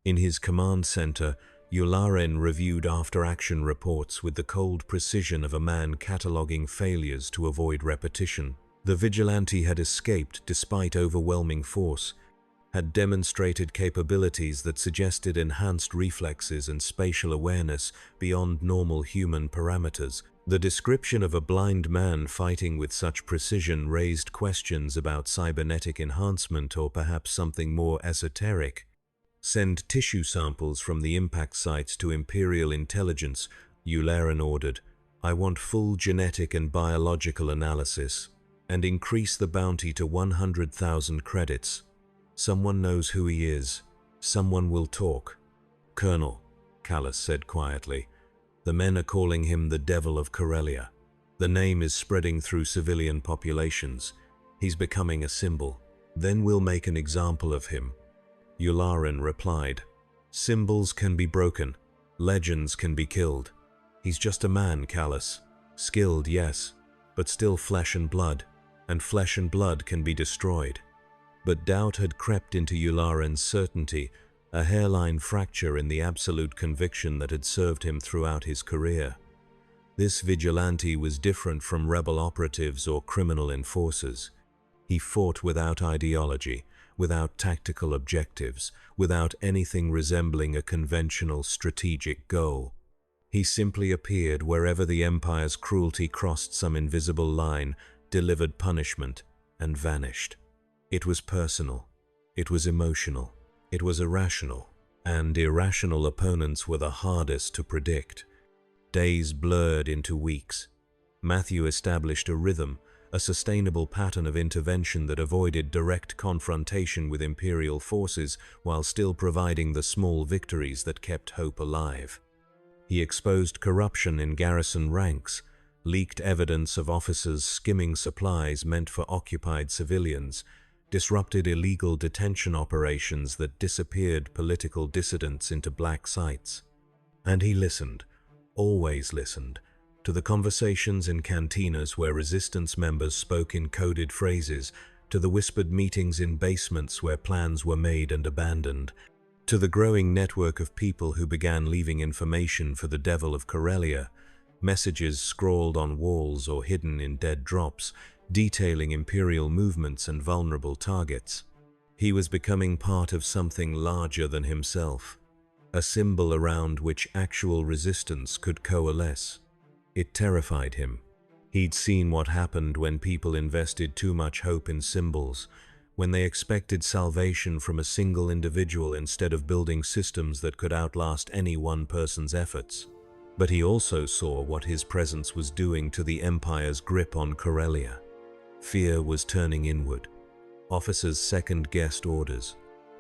In his command center, Yularen reviewed after-action reports with the cold precision of a man cataloging failures to avoid repetition. The vigilante had escaped despite overwhelming force, had demonstrated capabilities that suggested enhanced reflexes and spatial awareness beyond normal human parameters. The description of a blind man fighting with such precision raised questions about cybernetic enhancement or perhaps something more esoteric. Send tissue samples from the impact sites to Imperial Intelligence, Yularen ordered. I want full genetic and biological analysis, and increase the bounty to 100,000 credits. Someone knows who he is. Someone will talk. Colonel, Callus said quietly, the men are calling him the Devil of Corellia. The name is spreading through civilian populations. He's becoming a symbol. Then we'll make an example of him. Yularen replied, symbols can be broken. Legends can be killed. He's just a man, Callus. Skilled, yes, but still flesh and blood can be destroyed. But doubt had crept into Yularen's certainty, a hairline fracture in the absolute conviction that had served him throughout his career. This vigilante was different from rebel operatives or criminal enforcers. He fought without ideology, without tactical objectives, without anything resembling a conventional strategic goal. He simply appeared wherever the Empire's cruelty crossed some invisible line, delivered punishment, and vanished. It was personal. It was emotional. It was irrational. And irrational opponents were the hardest to predict. Days blurred into weeks. Matthew established a rhythm, a sustainable pattern of intervention that avoided direct confrontation with Imperial forces while still providing the small victories that kept hope alive. He exposed corruption in garrison ranks, leaked evidence of officers skimming supplies meant for occupied civilians, disrupted illegal detention operations that disappeared political dissidents into black sites. And he listened, always listened, to the conversations in cantinas where resistance members spoke in coded phrases, to the whispered meetings in basements where plans were made and abandoned, to the growing network of people who began leaving information for the Devil of Corellia, messages scrawled on walls or hidden in dead drops, detailing Imperial movements and vulnerable targets. He was becoming part of something larger than himself, a symbol around which actual resistance could coalesce. It terrified him. He'd seen what happened when people invested too much hope in symbols, when they expected salvation from a single individual instead of building systems that could outlast any one person's efforts. But he also saw what his presence was doing to the Empire's grip on Corellia. Fear was turning inward. Officers second-guessed orders.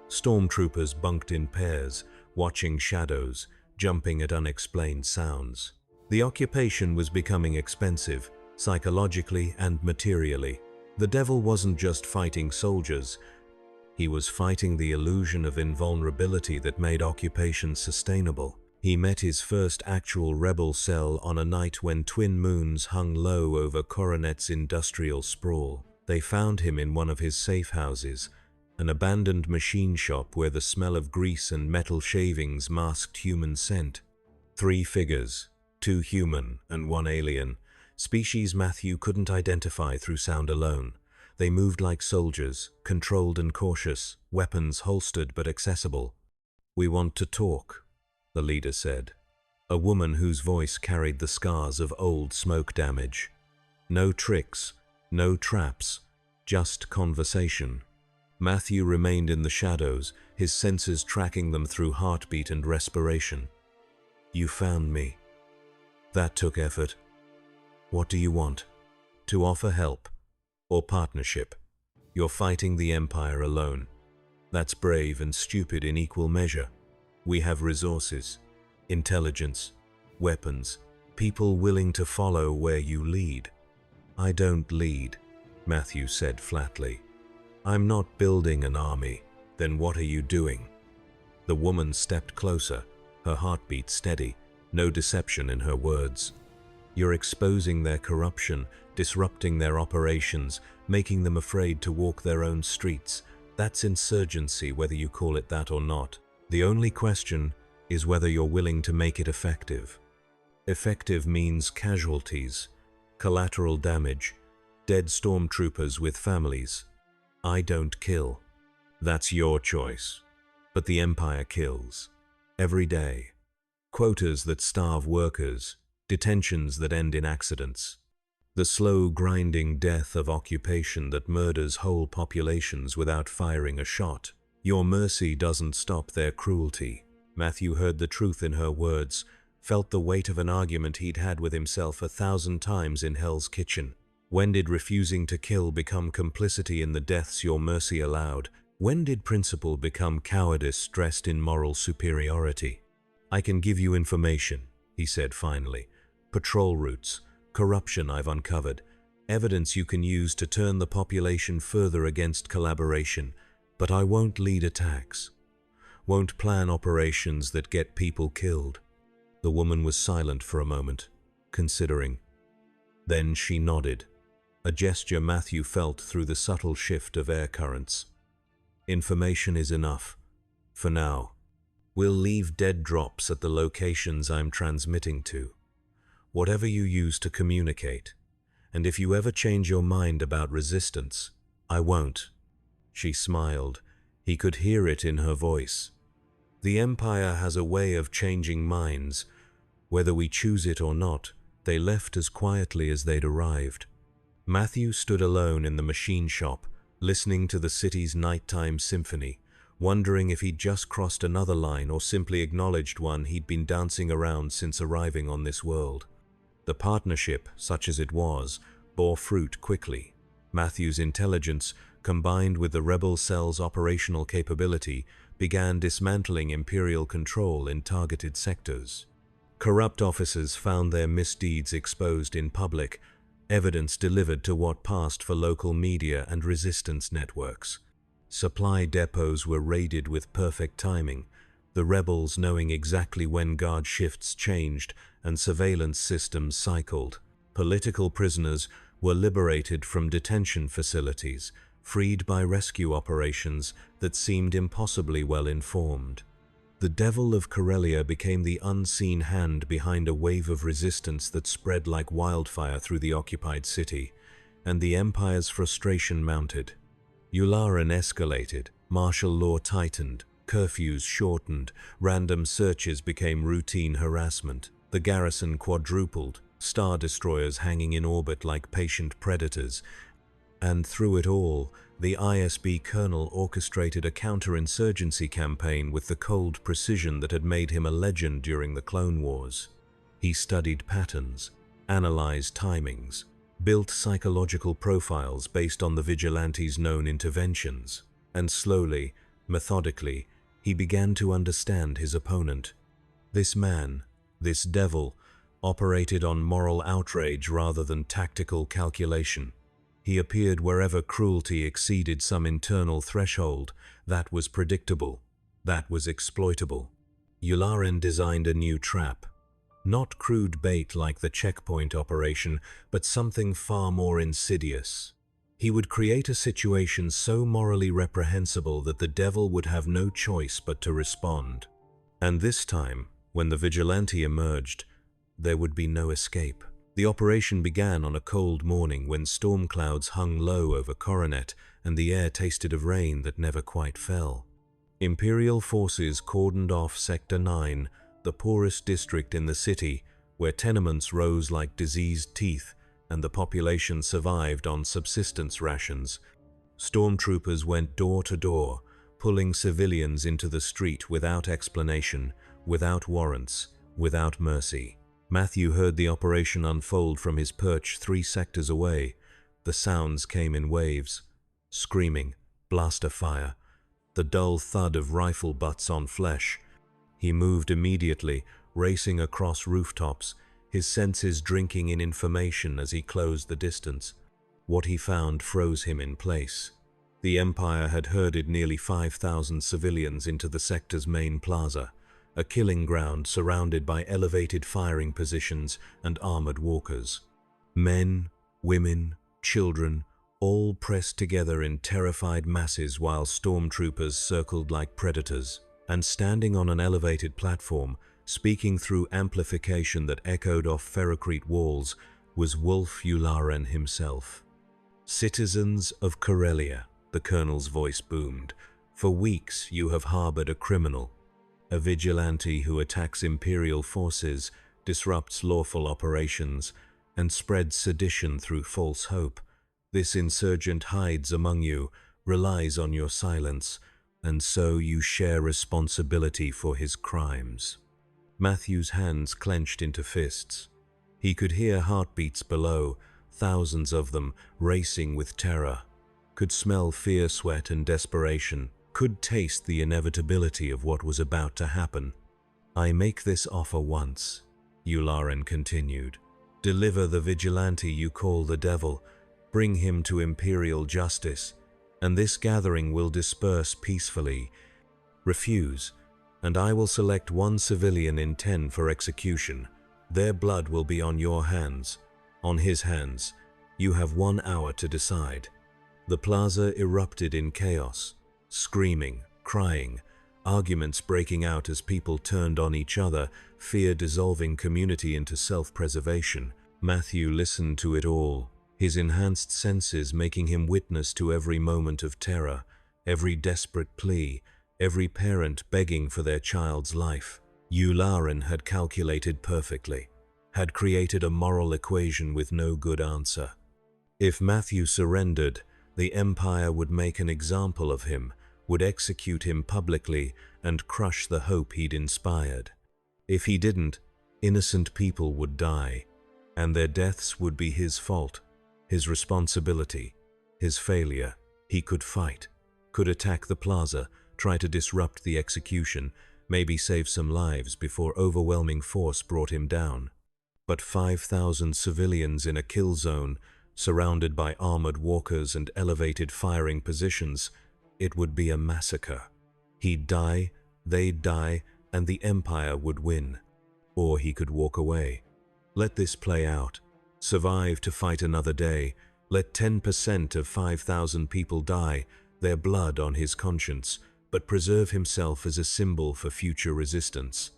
Stormtroopers bunked in pairs, watching shadows, jumping at unexplained sounds. The occupation was becoming expensive, psychologically and materially. The Devil wasn't just fighting soldiers. He was fighting the illusion of invulnerability that made occupation sustainable. He met his first actual rebel cell on a night when twin moons hung low over Coronet's industrial sprawl. They found him in one of his safe houses, an abandoned machine shop where the smell of grease and metal shavings masked human scent. 3 figures, 2 human and 1 alien, species Matthew couldn't identify through sound alone. They moved like soldiers, controlled and cautious, weapons holstered but accessible. "We want to talk," the leader said. A woman whose voice carried the scars of old smoke damage. No tricks, no traps, just conversation. Matthew remained in the shadows, his senses tracking them through heartbeat and respiration. You found me. That took effort. What do you want? To offer help or partnership? You're fighting the Empire alone. That's brave and stupid in equal measure. We have resources, intelligence, weapons, people willing to follow where you lead. I don't lead, Matthew said flatly. I'm not building an army. Then what are you doing? The woman stepped closer, her heartbeat steady, no deception in her words. You're exposing their corruption, disrupting their operations, making them afraid to walk their own streets. That's insurgency, whether you call it that or not. The only question is whether you're willing to make it effective. Effective means casualties, collateral damage, dead stormtroopers with families. I don't kill. That's your choice. But the Empire kills. Every day. Quotas that starve workers, detentions that end in accidents. The slow, grinding death of occupation that murders whole populations without firing a shot. Your mercy doesn't stop their cruelty. Matthew heard the truth in her words, felt the weight of an argument he'd had with himself 1,000 times in Hell's Kitchen. When did refusing to kill become complicity in the deaths your mercy allowed? When did principle become cowardice dressed in moral superiority? I can give you information, he said finally. Patrol routes, corruption I've uncovered, evidence you can use to turn the population further against collaboration, but I won't lead attacks. Won't plan operations that get people killed. The woman was silent for a moment, considering. Then she nodded, a gesture Matthew felt through the subtle shift of air currents. Information is enough. For now. We'll leave dead drops at the locations I'm transmitting to. Whatever you use to communicate. And if you ever change your mind about resistance, I won't. She smiled. He could hear it in her voice. The Empire has a way of changing minds. Whether we choose it or not, they left as quietly as they'd arrived. Matthew stood alone in the machine shop, listening to the city's nighttime symphony, wondering if he'd just crossed another line or simply acknowledged one he'd been dancing around since arriving on this world. The partnership, such as it was, bore fruit quickly. Matthew's intelligence, combined with the rebel cell's operational capability, began dismantling Imperial control in targeted sectors. Corrupt officers found their misdeeds exposed in public, evidence delivered to what passed for local media and resistance networks. Supply depots were raided with perfect timing, the rebels knowing exactly when guard shifts changed and surveillance systems cycled. Political prisoners were liberated from detention facilities, freed by rescue operations that seemed impossibly well informed. The Devil of Corellia became the unseen hand behind a wave of resistance that spread like wildfire through the occupied city, and the Empire's frustration mounted. Yularen escalated, martial law tightened, curfews shortened, random searches became routine harassment. The garrison quadrupled, star destroyers hanging in orbit like patient predators, and through it all, the ISB colonel orchestrated a counterinsurgency campaign with the cold precision that had made him a legend during the Clone Wars. He studied patterns, analyzed timings, built psychological profiles based on the vigilantes' known interventions, and slowly, methodically, he began to understand his opponent. This man, this devil, operated on moral outrage rather than tactical calculation. He appeared wherever cruelty exceeded some internal threshold. That was predictable. That was exploitable. Yularen designed a new trap. Not crude bait like the checkpoint operation, but something far more insidious. He would create a situation so morally reprehensible that the devil would have no choice but to respond. And this time, when the vigilante emerged, there would be no escape. The operation began on a cold morning when storm clouds hung low over Coronet and the air tasted of rain that never quite fell. Imperial forces cordoned off Sector 9, the poorest district in the city, where tenements rose like diseased teeth and the population survived on subsistence rations. Stormtroopers went door to door, pulling civilians into the street without explanation, without warrants, without mercy. Matthew heard the operation unfold from his perch 3 sectors away. The sounds came in waves: screaming, blaster fire, the dull thud of rifle butts on flesh. He moved immediately, racing across rooftops, his senses drinking in information as he closed the distance. What he found froze him in place. The Empire had herded nearly 5,000 civilians into the sector's main plaza, a killing ground surrounded by elevated firing positions and armored walkers. Men, women, children, all pressed together in terrified masses while stormtroopers circled like predators. And standing on an elevated platform, speaking through amplification that echoed off ferrocrete walls, was Wolf Yularen himself. "Citizens of Corellia," the colonel's voice boomed, "for weeks you have harbored a criminal, a vigilante who attacks Imperial forces, disrupts lawful operations, and spreads sedition through false hope. This insurgent hides among you, relies on your silence, and so you share responsibility for his crimes." Matthew's hands clenched into fists. He could hear heartbeats below, thousands of them, racing with terror, could smell fear, sweat, and desperation, could taste the inevitability of what was about to happen. "I make this offer once," Yularen continued. "Deliver the vigilante you call the Devil, bring him to Imperial justice, and this gathering will disperse peacefully. Refuse, and I will select 1 civilian in 10 for execution. Their blood will be on your hands, on his hands. You have 1 hour to decide." The plaza erupted in chaos, screaming, crying, arguments breaking out as people turned on each other, fear dissolving community into self-preservation. Matthew listened to it all, his enhanced senses making him witness to every moment of terror, every desperate plea, every parent begging for their child's life. Yularen had calculated perfectly, had created a moral equation with no good answer. If Matthew surrendered, the Empire would make an example of him, would execute him publicly, and crush the hope he'd inspired. If he didn't, innocent people would die, and their deaths would be his fault, his responsibility, his failure. He could fight, could attack the plaza, try to disrupt the execution, maybe save some lives before overwhelming force brought him down. But 5,000 civilians in a kill zone, surrounded by armored walkers and elevated firing positions, it would be a massacre. He'd die, they'd die, and the Empire would win. Or he could walk away. Let this play out. Survive to fight another day. Let 10% of 5,000 people die, their blood on his conscience, but preserve himself as a symbol for future resistance.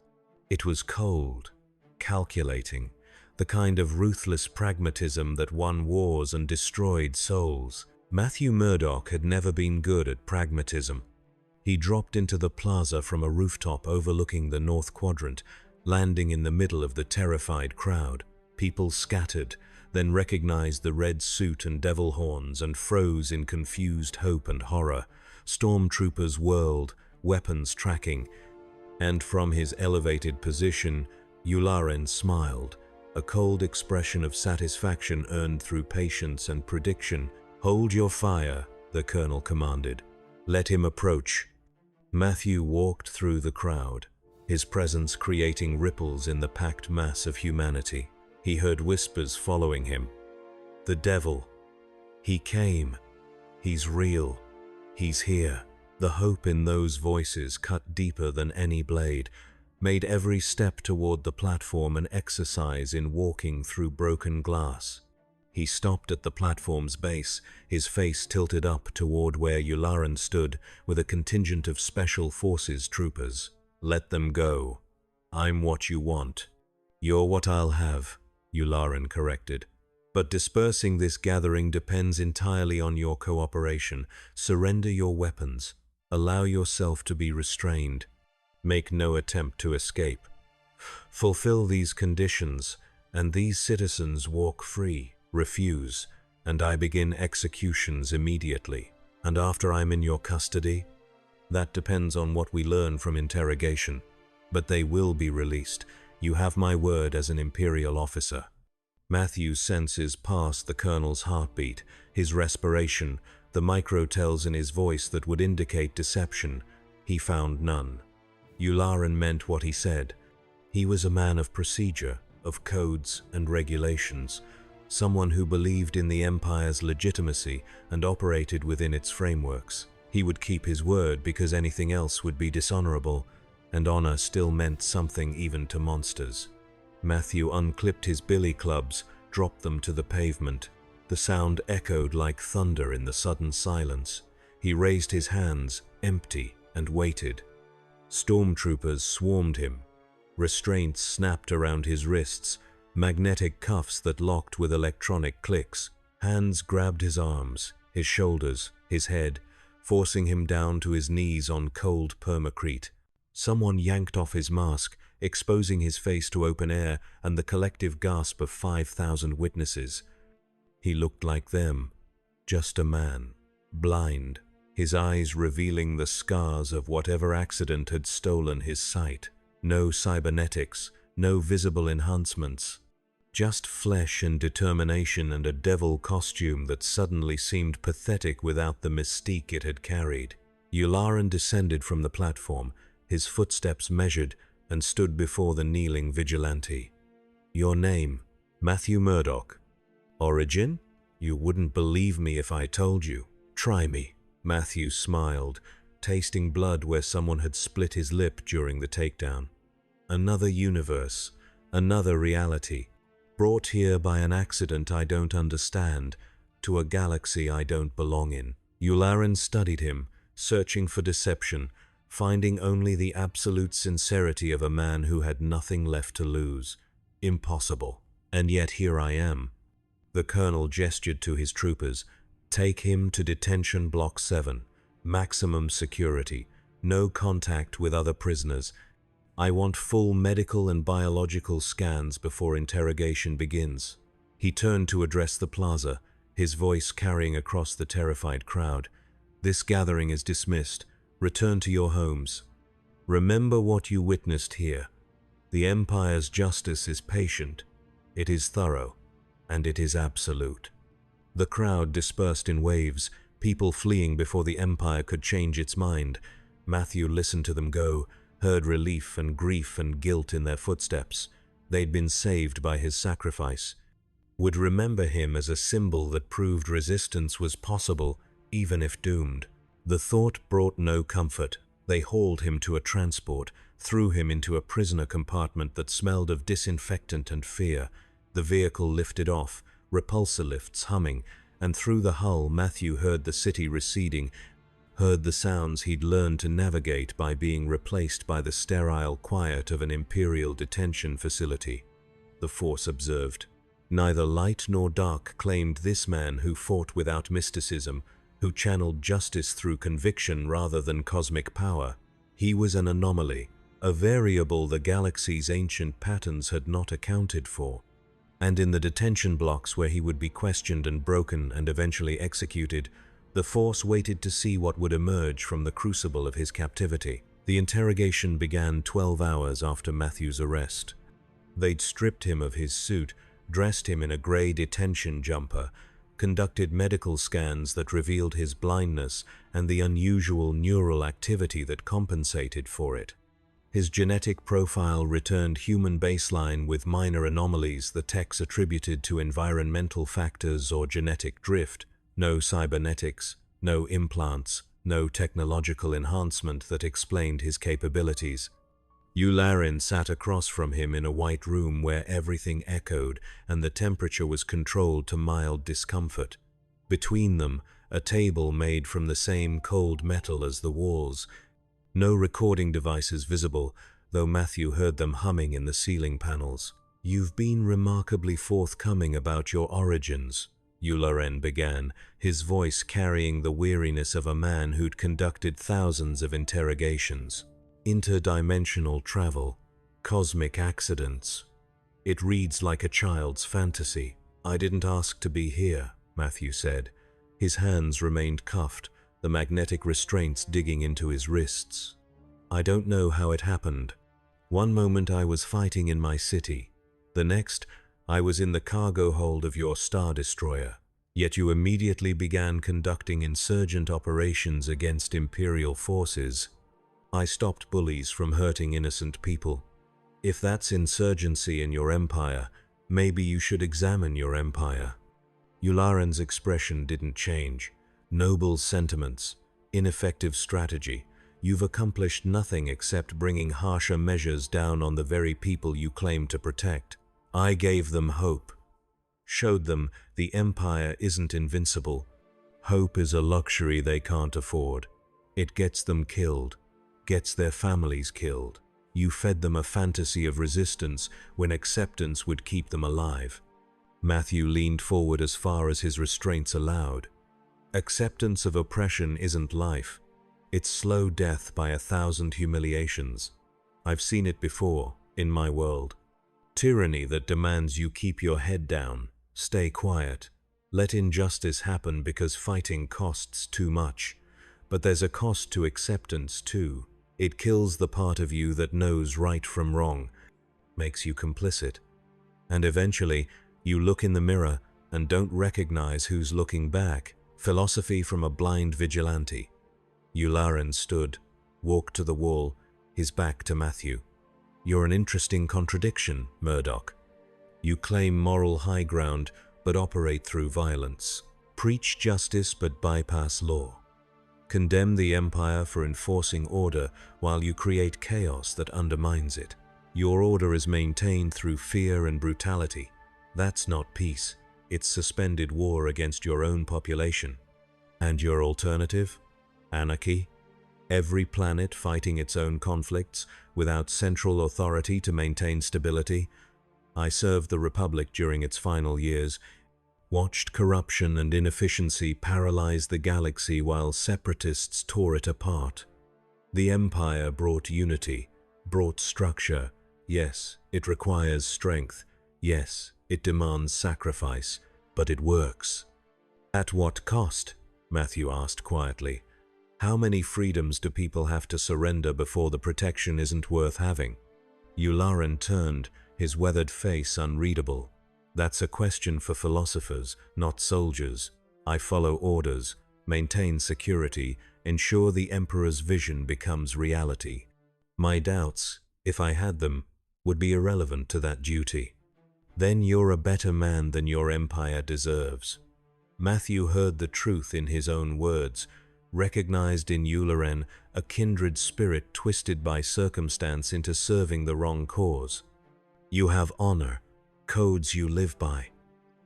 It was cold, calculating, the kind of ruthless pragmatism that won wars and destroyed souls. Matthew Murdoch had never been good at pragmatism. He dropped into the plaza from a rooftop overlooking the North Quadrant, landing in the middle of the terrified crowd. People scattered, then recognized the red suit and devil horns and froze in confused hope and horror. Stormtroopers whirled, weapons tracking, and from his elevated position, Yularen smiled, a cold expression of satisfaction earned through patience and prediction. "Hold your fire," the colonel commanded. "Let him approach." Matthew walked through the crowd, his presence creating ripples in the packed mass of humanity. He heard whispers following him. "The Devil. He came. He's real. He's here." The hope in those voices cut deeper than any blade, made every step toward the platform an exercise in walking through broken glass. He stopped at the platform's base, his face tilted up toward where Yularen stood with a contingent of Special Forces troopers. "Let them go. I'm what you want. You're what I'll have," Yularen corrected. "But dispersing this gathering depends entirely on your cooperation. Surrender your weapons. Allow yourself to be restrained. Make no attempt to escape." Fulfill these conditions, and these citizens walk free. Refuse, and I begin executions immediately. And after I'm in your custody? That depends on what we learn from interrogation. But they will be released. You have my word as an Imperial officer. Matthew's senses passed the colonel's heartbeat, his respiration, the microtells in his voice that would indicate deception. He found none. Yularen meant what he said. He was a man of procedure, of codes and regulations, someone who believed in the Empire's legitimacy and operated within its frameworks. He would keep his word because anything else would be dishonorable, and honor still meant something even to monsters. Matthew unclipped his billy clubs, dropped them to the pavement. The sound echoed like thunder in the sudden silence. He raised his hands, empty, and waited. Stormtroopers swarmed him. Restraints snapped around his wrists, magnetic cuffs that locked with electronic clicks. Hands grabbed his arms, his shoulders, his head, forcing him down to his knees on cold permacrete. Someone yanked off his mask, exposing his face to open air and the collective gasp of 5,000 witnesses. He looked like them, just a man, blind, his eyes revealing the scars of whatever accident had stolen his sight. No cybernetics, no visible enhancements. Just flesh and determination and a devil costume that suddenly seemed pathetic without the mystique it had carried. Yularen descended from the platform, his footsteps measured, and stood before the kneeling vigilante. Your name, Matthew Murdoch. Origin? You wouldn't believe me if I told you. Try me. Matthew smiled, tasting blood where someone had split his lip during the takedown. Another universe, another reality, brought here by an accident I don't understand, to a galaxy I don't belong in. Yularen studied him, searching for deception, finding only the absolute sincerity of a man who had nothing left to lose. Impossible. And yet here I am. The colonel gestured to his troopers. Take him to Detention Block 7. Maximum security. No contact with other prisoners. I want full medical and biological scans before interrogation begins. He turned to address the plaza, his voice carrying across the terrified crowd. This gathering is dismissed. Return to your homes. Remember what you witnessed here. The Empire's justice is patient, it is thorough, and it is absolute. The crowd dispersed in waves, people fleeing before the Empire could change its mind. Matthew listened to them go, heard relief and grief and guilt in their footsteps. They'd been saved by his sacrifice. Would remember him as a symbol that proved resistance was possible, even if doomed. The thought brought no comfort. They hauled him to a transport, threw him into a prisoner compartment that smelled of disinfectant and fear. The vehicle lifted off, repulsor lifts humming, and through the hull Matthew heard the city receding, heard the sounds he'd learned to navigate by being replaced by the sterile quiet of an Imperial detention facility. The Force observed. Neither light nor dark claimed this man who fought without mysticism, who channeled justice through conviction rather than cosmic power. He was an anomaly, a variable the galaxy's ancient patterns had not accounted for. And in the detention blocks where he would be questioned and broken and eventually executed, the Force waited to see what would emerge from the crucible of his captivity. The interrogation began 12 hours after Matthew's arrest. They'd stripped him of his suit, dressed him in a gray detention jumper, conducted medical scans that revealed his blindness and the unusual neural activity that compensated for it. His genetic profile returned human baseline with minor anomalies the techs attributed to environmental factors or genetic drift. No cybernetics, no implants, no technological enhancement that explained his capabilities. Yularen sat across from him in a white room where everything echoed and the temperature was controlled to mild discomfort. Between them, a table made from the same cold metal as the walls. No recording devices visible, though Matthew heard them humming in the ceiling panels. You've been remarkably forthcoming about your origins, Yularen began, his voice carrying the weariness of a man who'd conducted thousands of interrogations. Interdimensional travel, cosmic accidents. It reads like a child's fantasy. I didn't ask to be here, Matthew said. His hands remained cuffed, the magnetic restraints digging into his wrists. I don't know how it happened. One moment I was fighting in my city. The next, I was in the cargo hold of your Star Destroyer. Yet you immediately began conducting insurgent operations against Imperial forces. I stopped bullies from hurting innocent people. If that's insurgency in your empire, maybe you should examine your empire. Yularen's expression didn't change. Noble sentiments, ineffective strategy. You've accomplished nothing except bringing harsher measures down on the very people you claim to protect. I gave them hope. Showed them the empire isn't invincible. Hope is a luxury they can't afford. It gets them killed, gets their families killed. You fed them a fantasy of resistance when acceptance would keep them alive. Matthew leaned forward as far as his restraints allowed. Acceptance of oppression isn't life. It's slow death by 1,000 humiliations. I've seen it before, in my world. Tyranny that demands you keep your head down, stay quiet, let injustice happen because fighting costs too much. But there's a cost to acceptance too. It kills the part of you that knows right from wrong, makes you complicit. And eventually, you look in the mirror and don't recognize who's looking back. Philosophy from a blind vigilante. Yularen stood, walked to the wall, his back to Matthew. You're an interesting contradiction, Murdoch. You claim moral high ground, but operate through violence. Preach justice, but bypass law. Condemn the Empire for enforcing order while you create chaos that undermines it. Your order is maintained through fear and brutality. That's not peace. It's suspended war against your own population. And your alternative? Anarchy? Every planet fighting its own conflicts without central authority to maintain stability? I served the Republic during its final years, watched corruption and inefficiency paralyze the galaxy while separatists tore it apart. The Empire brought unity, brought structure. Yes, it requires strength. Yes, it demands sacrifice, but it works. At what cost? Matthew asked quietly. How many freedoms do people have to surrender before the protection isn't worth having? Yularen turned, his weathered face unreadable. That's a question for philosophers, not soldiers. I follow orders, maintain security, ensure the Emperor's vision becomes reality. My doubts, if I had them, would be irrelevant to that duty. Then you're a better man than your empire deserves. Matthew heard the truth in his own words, recognized in Yularen a kindred spirit twisted by circumstance into serving the wrong cause. You have honor, codes you live by,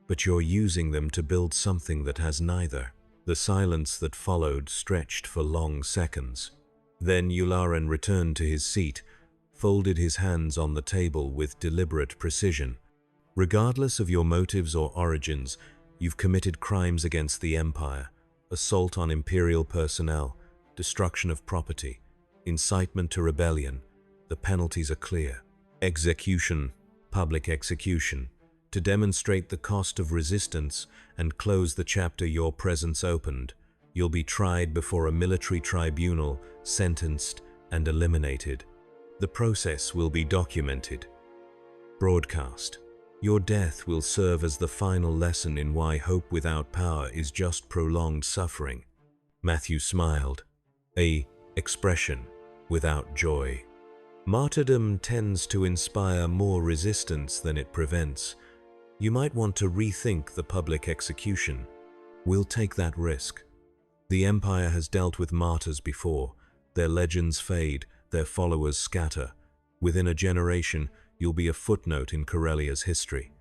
but you're using them to build something that has neither. The silence that followed stretched for long seconds. Then Yularen returned to his seat, folded his hands on the table with deliberate precision. Regardless of your motives or origins, you've committed crimes against the Empire, assault on Imperial personnel, destruction of property, incitement to rebellion. The penalties are clear. Execution, public execution, to demonstrate the cost of resistance and close the chapter your presence opened. You'll be tried before a military tribunal, sentenced and eliminated. The process will be documented, broadcast. Your death will serve as the final lesson in why hope without power is just prolonged suffering. Matthew smiled, a expression without joy. Martyrdom tends to inspire more resistance than it prevents. You might want to rethink the public execution. We'll take that risk. The Empire has dealt with martyrs before. Their legends fade, their followers scatter. Within a generation, you'll be a footnote in Corellia's history.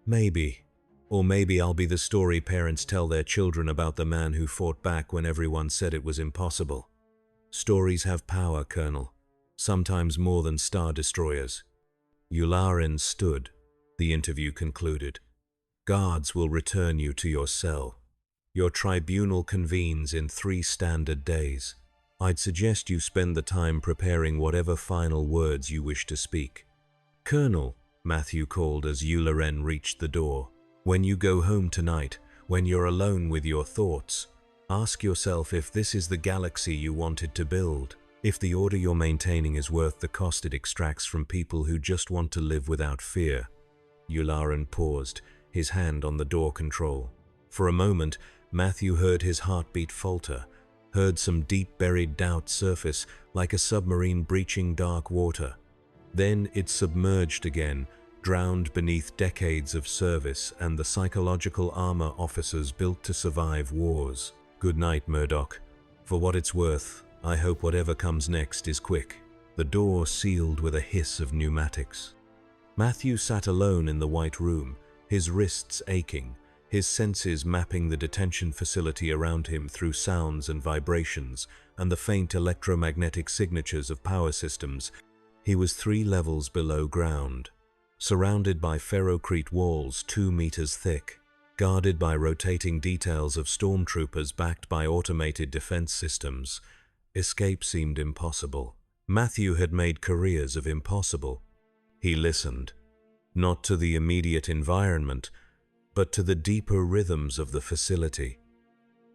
Maybe. Or maybe I'll be the story parents tell their children about the man who fought back when everyone said it was impossible. Stories have power, Colonel. Sometimes more than Star Destroyers. Yularen stood. The interview concluded. Guards will return you to your cell. Your tribunal convenes in 3 standard days. I'd suggest you spend the time preparing whatever final words you wish to speak. "Colonel," Matthew called as Yularen reached the door. "When you go home tonight, when you're alone with your thoughts, ask yourself if this is the galaxy you wanted to build, if the order you're maintaining is worth the cost it extracts from people who just want to live without fear." Yularen paused, his hand on the door control. For a moment, Matthew heard his heartbeat falter, heard some deep-buried doubt surface like a submarine breaching dark water. Then it submerged again, drowned beneath decades of service and the psychological armor officers built to survive wars. "Good night, Murdoch. For what it's worth, I hope whatever comes next is quick." The door sealed with a hiss of pneumatics. Matthew sat alone in the white room, his wrists aching, his senses mapping the detention facility around him through sounds and vibrations and the faint electromagnetic signatures of power systems. He was 3 levels below ground, surrounded by ferrocrete walls 2 meters thick, guarded by rotating details of stormtroopers backed by automated defense systems. Escape seemed impossible. Matthew had made careers of impossible. He listened, not to the immediate environment, but to the deeper rhythms of the facility.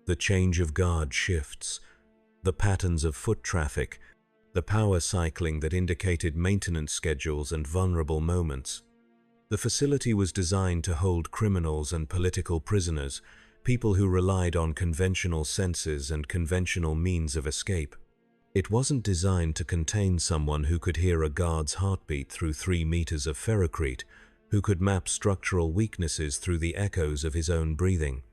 The change of guard shifts, the patterns of foot traffic, the power cycling that indicated maintenance schedules and vulnerable moments. The facility was designed to hold criminals and political prisoners, people who relied on conventional senses and conventional means of escape. It wasn't designed to contain someone who could hear a guard's heartbeat through 3 meters of ferrocrete, who could map structural weaknesses through the echoes of his own breathing.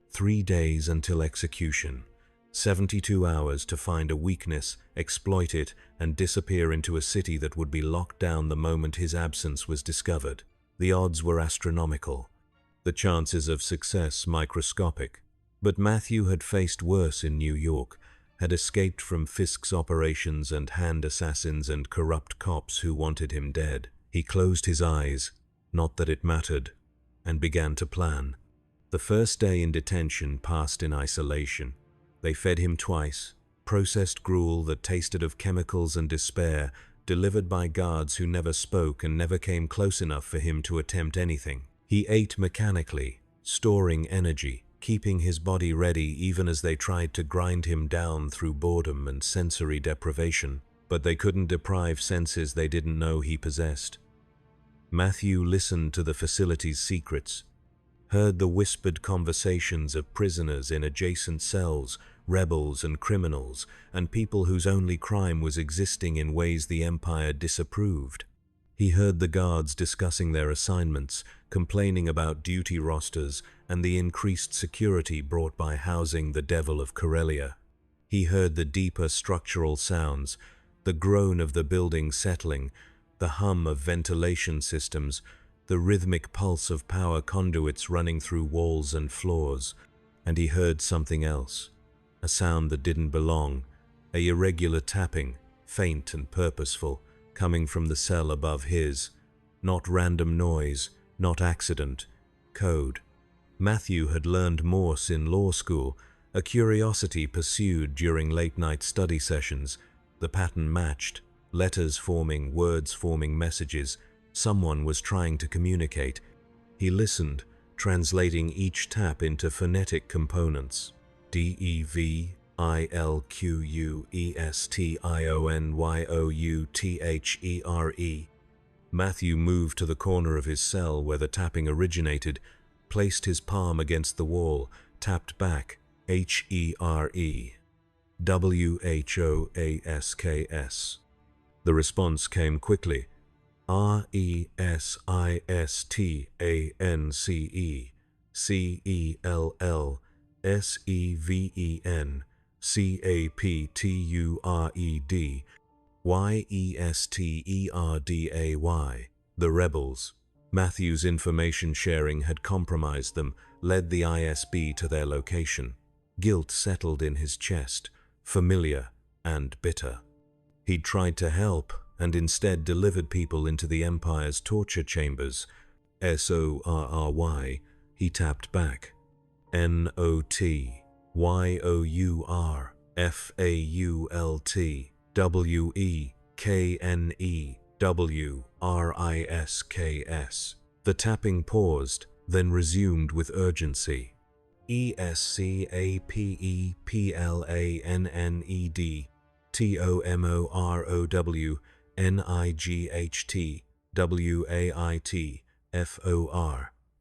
3 days until execution. 72 hours to find a weakness, exploit it, and disappear into a city that would be locked down the moment his absence was discovered. The odds were astronomical, the chances of success microscopic. But Matthew had faced worse in New York, had escaped from Fisk's operations and hand assassins and corrupt cops who wanted him dead. He closed his eyes, not that it mattered, and began to plan. The first day in detention passed in isolation. They fed him twice, processed gruel that tasted of chemicals and despair, delivered by guards who never spoke and never came close enough for him to attempt anything. He ate mechanically, storing energy, keeping his body ready even as they tried to grind him down through boredom and sensory deprivation. But they couldn't deprive senses they didn't know he possessed. Matthew listened to the facility's secrets, heard the whispered conversations of prisoners in adjacent cells, rebels and criminals, and people whose only crime was existing in ways the Empire disapproved. He heard the guards discussing their assignments, complaining about duty rosters and the increased security brought by housing the Devil of Corellia. He heard the deeper structural sounds, the groan of the building settling, the hum of ventilation systems, the rhythmic pulse of power conduits running through walls and floors. And he heard something else, a sound that didn't belong, a irregular tapping, faint and purposeful, coming from the cell above his. Not random noise, not accident, code. Matthew had learned Morse in law school, a curiosity pursued during late-night study sessions. The pattern matched, letters forming, words forming messages. Someone was trying to communicate. He listened, translating each tap into phonetic components. DEVILQUESTIONYOUTHERE. Matthew moved to the corner of his cell where the tapping originated, placed his palm against the wall, tapped back, HERE. WHOASKS. The response came quickly. RESISTANCE CELLSEVEN CAPTURED YESTERDAY. The rebels. Matthew's information sharing had compromised them, led the ISB to their location. Guilt settled in his chest, familiar and bitter. He'd tried to help, and instead delivered people into the Empire's torture chambers. SORRY, he tapped back. NOTYOURFAULT WEKNEWRE. ESCAPERISKS. The tapping paused, then resumed with urgency. ESCAPEPLANENED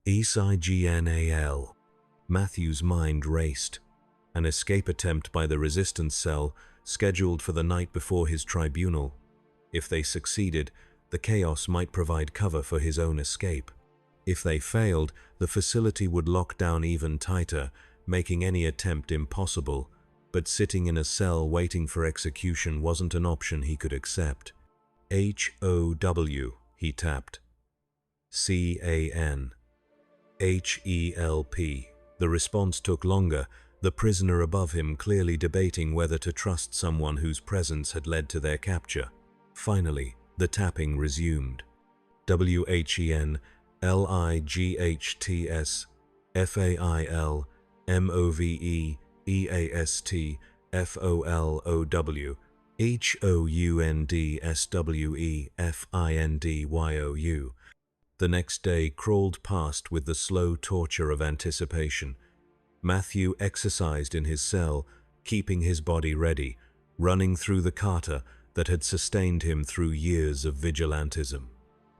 ESIGNAL. Matthew's mind raced. An escape attempt by the resistance cell, scheduled for the night before his tribunal. If they succeeded, the chaos might provide cover for his own escape. If they failed, the facility would lock down even tighter, making any attempt impossible. But sitting in a cell waiting for execution wasn't an option he could accept. HOW, he tapped. CAN. HELP. The response took longer, the prisoner above him clearly debating whether to trust someone whose presence had led to their capture. Finally, the tapping resumed. WHEN LIGHTS FAIL MOVE EAST FOLOW HOUNDSWEFINDYOU. The next day crawled past with the slow torture of anticipation. Matthew exercised in his cell, keeping his body ready, running through the kata that had sustained him through years of vigilantism.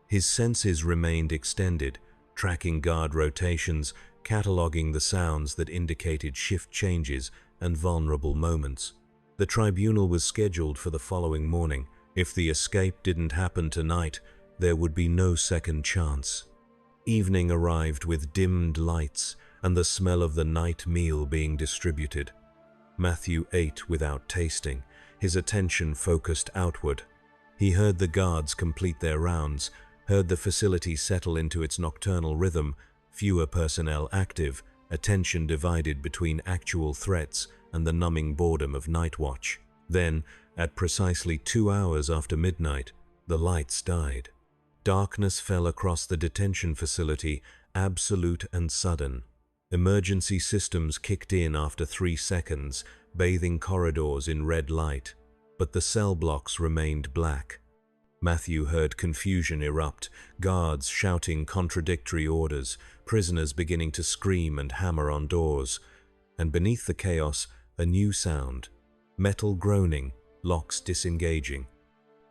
His senses remained extended, tracking guard rotations, cataloging the sounds that indicated shift changes and vulnerable moments. The tribunal was scheduled for the following morning. If the escape didn't happen tonight, there would be no second chance. Evening arrived with dimmed lights and the smell of the night meal being distributed. Matthew ate without tasting, his attention focused outward. He heard the guards complete their rounds, heard the facility settle into its nocturnal rhythm, fewer personnel active, attention divided between actual threats and the numbing boredom of night watch. Then, at precisely 2 hours after midnight, the lights died. Darkness fell across the detention facility, absolute and sudden. Emergency systems kicked in after 3 seconds, bathing corridors in red light, but the cell blocks remained black. Matthew heard confusion erupt, guards shouting contradictory orders, prisoners beginning to scream and hammer on doors. And beneath the chaos, a new sound. Metal groaning, locks disengaging.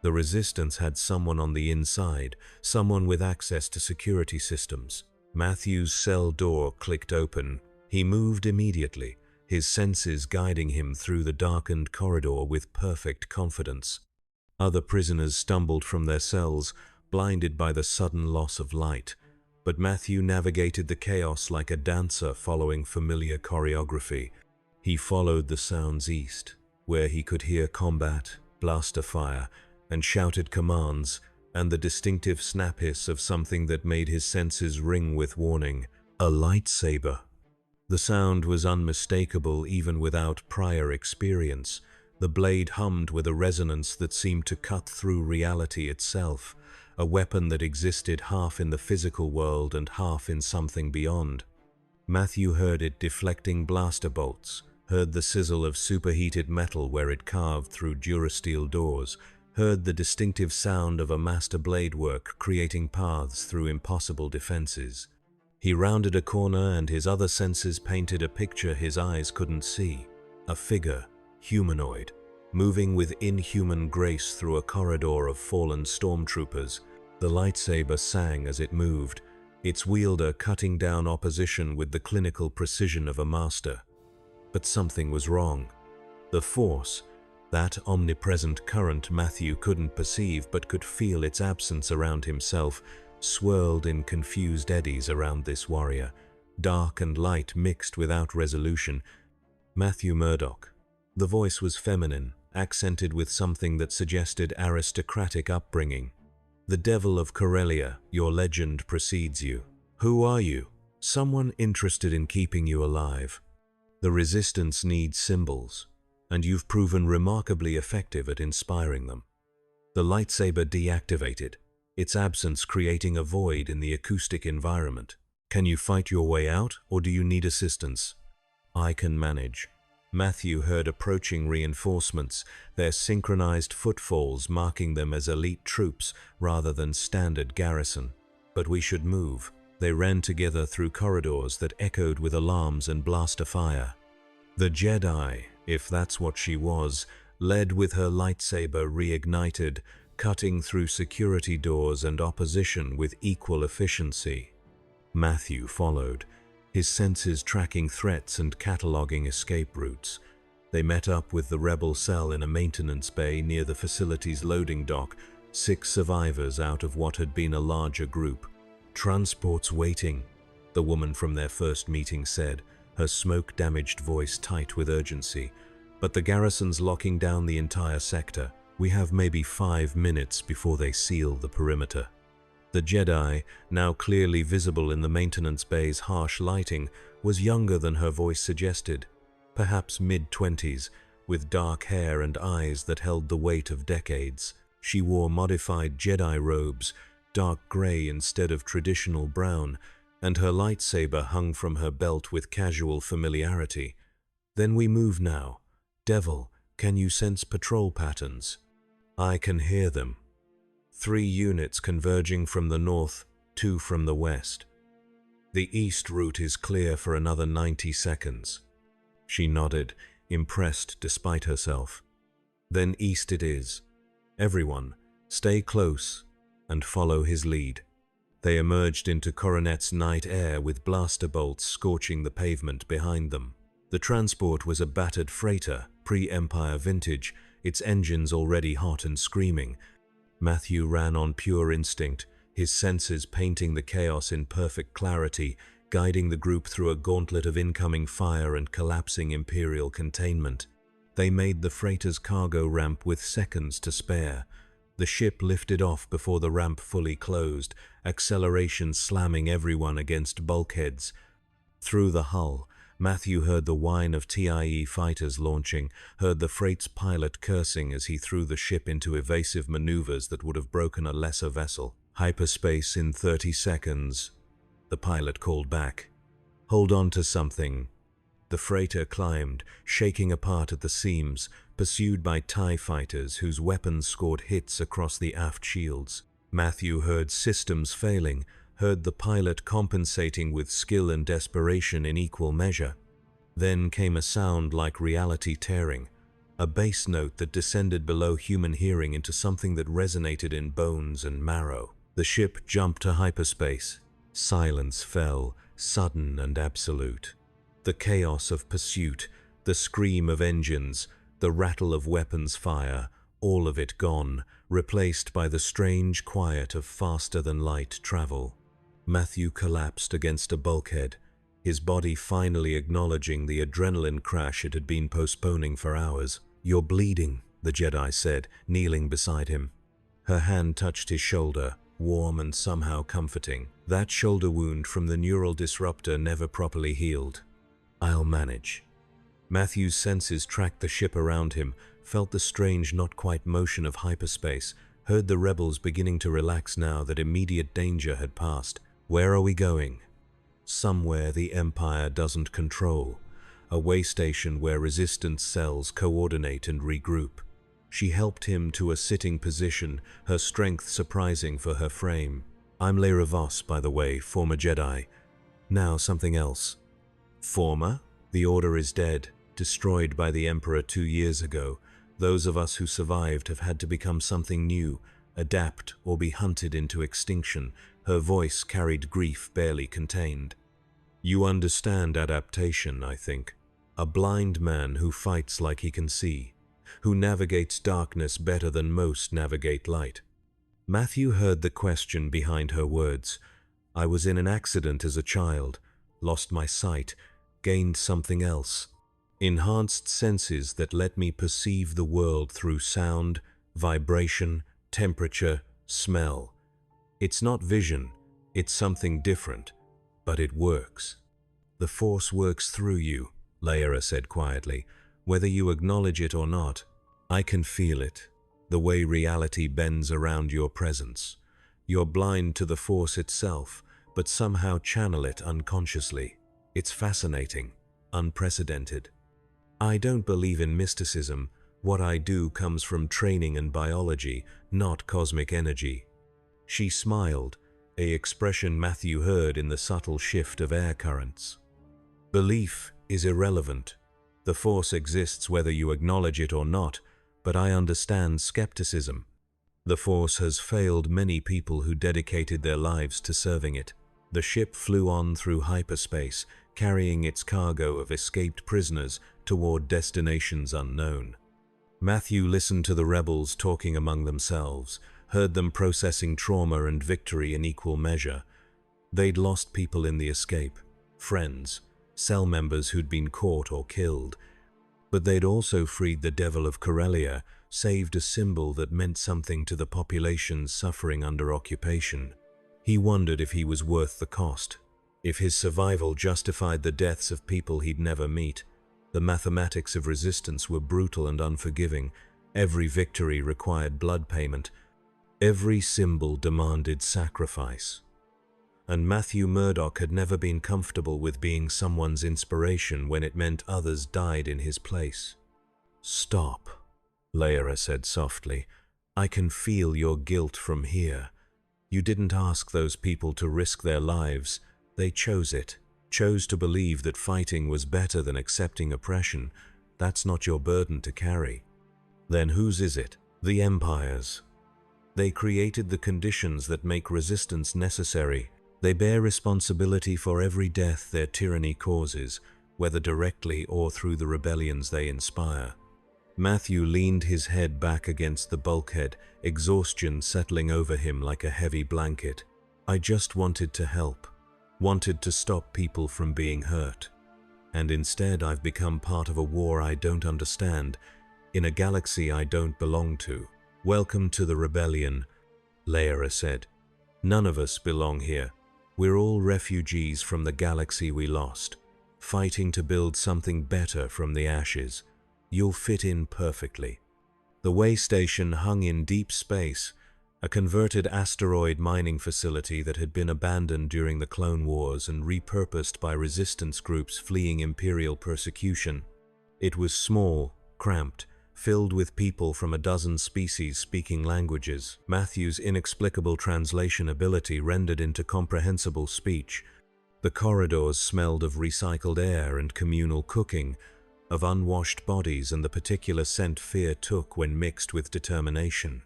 The resistance had someone on the inside, someone with access to security systems. Matthew's cell door clicked open. He moved immediately, his senses guiding him through the darkened corridor with perfect confidence. Other prisoners stumbled from their cells, blinded by the sudden loss of light, but Matthew navigated the chaos like a dancer following familiar choreography. He followed the sounds east, where he could hear combat, blaster fire, and shouted commands, and the distinctive snap hiss of something that made his senses ring with warning. A lightsaber. The sound was unmistakable even without prior experience. The blade hummed with a resonance that seemed to cut through reality itself, a weapon that existed half in the physical world and half in something beyond. Matthew heard it deflecting blaster bolts, heard the sizzle of superheated metal where it carved through durasteel doors, heard the distinctive sound of a master blade work creating paths through impossible defenses. He rounded a corner and his other senses painted a picture his eyes couldn't see. A figure, humanoid, moving with inhuman grace through a corridor of fallen stormtroopers. The lightsaber sang as it moved, its wielder cutting down opposition with the clinical precision of a master. But something was wrong. The Force, that omnipresent current Matthew couldn't perceive but could feel its absence around himself, swirled in confused eddies around this warrior, dark and light mixed without resolution. Matthew Murdoch. The voice was feminine, accented with something that suggested aristocratic upbringing. The Devil of Corellia, your legend precedes you. Who are you? Someone interested in keeping you alive. The Resistance needs symbols, and you've proven remarkably effective at inspiring them. The lightsaber deactivated, its absence creating a void in the acoustic environment. Can you fight your way out, or do you need assistance? I can manage. Matthew heard approaching reinforcements, their synchronized footfalls marking them as elite troops rather than standard garrison. But we should move. They ran together through corridors that echoed with alarms and blaster fire. The Jedi, if that's what she was, led with her lightsaber reignited, cutting through security doors and opposition with equal efficiency. Matthew followed, his senses tracking threats and cataloging escape routes. They met up with the rebel cell in a maintenance bay near the facility's loading dock, 6 survivors out of what had been a larger group. "Transport's waiting," the woman from their first meeting said, her smoke-damaged voice tight with urgency. "But the garrison's locking down the entire sector. We have maybe 5 minutes before they seal the perimeter." The Jedi, now clearly visible in the maintenance bay's harsh lighting, was younger than her voice suggested, perhaps mid-20s, with dark hair and eyes that held the weight of decades. She wore modified Jedi robes, dark gray instead of traditional brown, and her lightsaber hung from her belt with casual familiarity. "Then we move now. Devil, can you sense patrol patterns?" "I can hear them. 3 units converging from the north, 2 from the west. The east route is clear for another 90 seconds. She nodded, impressed despite herself. "Then east it is. Everyone, stay close and follow his lead." They emerged into Coronet's night air with blaster bolts scorching the pavement behind them. The transport was a battered freighter, pre-Empire vintage, its engines already hot and screaming. Matthew ran on pure instinct, his senses painting the chaos in perfect clarity, guiding the group through a gauntlet of incoming fire and collapsing Imperial containment. They made the freighter's cargo ramp with seconds to spare. The ship lifted off before the ramp fully closed, acceleration slamming everyone against bulkheads. Through the hull, Matthew heard the whine of TIE fighters launching, heard the freight's pilot cursing as he threw the ship into evasive maneuvers that would have broken a lesser vessel. "Hyperspace in 30 seconds, the pilot called back. "Hold on to something." The freighter climbed, shaking apart at the seams, pursued by TIE fighters whose weapons scored hits across the aft shields. Matthew heard systems failing, heard the pilot compensating with skill and desperation in equal measure. Then came a sound like reality tearing, a bass note that descended below human hearing into something that resonated in bones and marrow. The ship jumped to hyperspace. Silence fell, sudden and absolute. The chaos of pursuit, the scream of engines, the rattle of weapons fire, all of it gone, replaced by the strange quiet of faster-than-light travel. Matthew collapsed against a bulkhead, his body finally acknowledging the adrenaline crash it had been postponing for hours. "You're bleeding," the Jedi said, kneeling beside him. Her hand touched his shoulder, warm and somehow comforting. That shoulder wound from the neural disruptor never properly healed. "I'll manage." Matthew's senses tracked the ship around him, felt the strange not-quite motion of hyperspace, heard the rebels beginning to relax now that immediate danger had passed. "Where are we going?" "Somewhere the Empire doesn't control. A way station where resistance cells coordinate and regroup." She helped him to a sitting position, her strength surprising for her frame. "I'm Lara Voss, by the way, former Jedi. Now something else." "Former? The Order is dead, destroyed by the Emperor 2 years ago. Those of us who survived have had to become something new, adapt or be hunted into extinction." Her voice carried grief barely contained. "You understand adaptation, I think. A blind man who fights like he can see, who navigates darkness better than most navigate light." Matthew heard the question behind her words. "I was in an accident as a child, lost my sight, gained something else. Enhanced senses that let me perceive the world through sound, vibration, temperature, smell. It's not vision, it's something different, but it works." "The Force works through you," Lara said quietly, "whether you acknowledge it or not. I can feel it, the way reality bends around your presence. You're blind to the Force itself, but somehow channel it unconsciously. It's fascinating, unprecedented." I don't believe in mysticism. What I do comes from training and biology, not cosmic energy. She smiled, an expression Matthew heard in the subtle shift of air currents. Belief is irrelevant. The Force exists whether you acknowledge it or not, but I understand skepticism. The Force has failed many people who dedicated their lives to serving it. The ship flew on through hyperspace, carrying its cargo of escaped prisoners toward destinations unknown. Matthew listened to the rebels talking among themselves, heard them processing trauma and victory in equal measure. They'd lost people in the escape, friends, cell members who'd been caught or killed. But they'd also freed the Devil of Corellia, saved a symbol that meant something to the populations suffering under occupation. He wondered if he was worth the cost, if his survival justified the deaths of people he'd never meet. The mathematics of resistance were brutal and unforgiving. Every victory required blood payment. Every symbol demanded sacrifice. And Matthew Murdoch had never been comfortable with being someone's inspiration when it meant others died in his place. "Stop," Layra said softly. "I can feel your guilt from here. You didn't ask those people to risk their lives. They chose it, chose to believe that fighting was better than accepting oppression. That's not your burden to carry." "Then whose is it?" "The Empire's. They created the conditions that make resistance necessary. They bear responsibility for every death their tyranny causes, whether directly or through the rebellions they inspire." Matthew leaned his head back against the bulkhead, exhaustion settling over him like a heavy blanket. "I just wanted to help, wanted to stop people from being hurt. And instead I've become part of a war I don't understand, in a galaxy I don't belong to." "Welcome to the rebellion," Layra said. "None of us belong here. We're all refugees from the galaxy we lost, fighting to build something better from the ashes. You'll fit in perfectly." The way station hung in deep space, a converted asteroid mining facility that had been abandoned during the Clone Wars and repurposed by resistance groups fleeing Imperial persecution. It was small, cramped, filled with people from a dozen species speaking languages. Matthew's inexplicable translation ability rendered into comprehensible speech. The corridors smelled of recycled air and communal cooking, of unwashed bodies and the particular scent fear took when mixed with determination.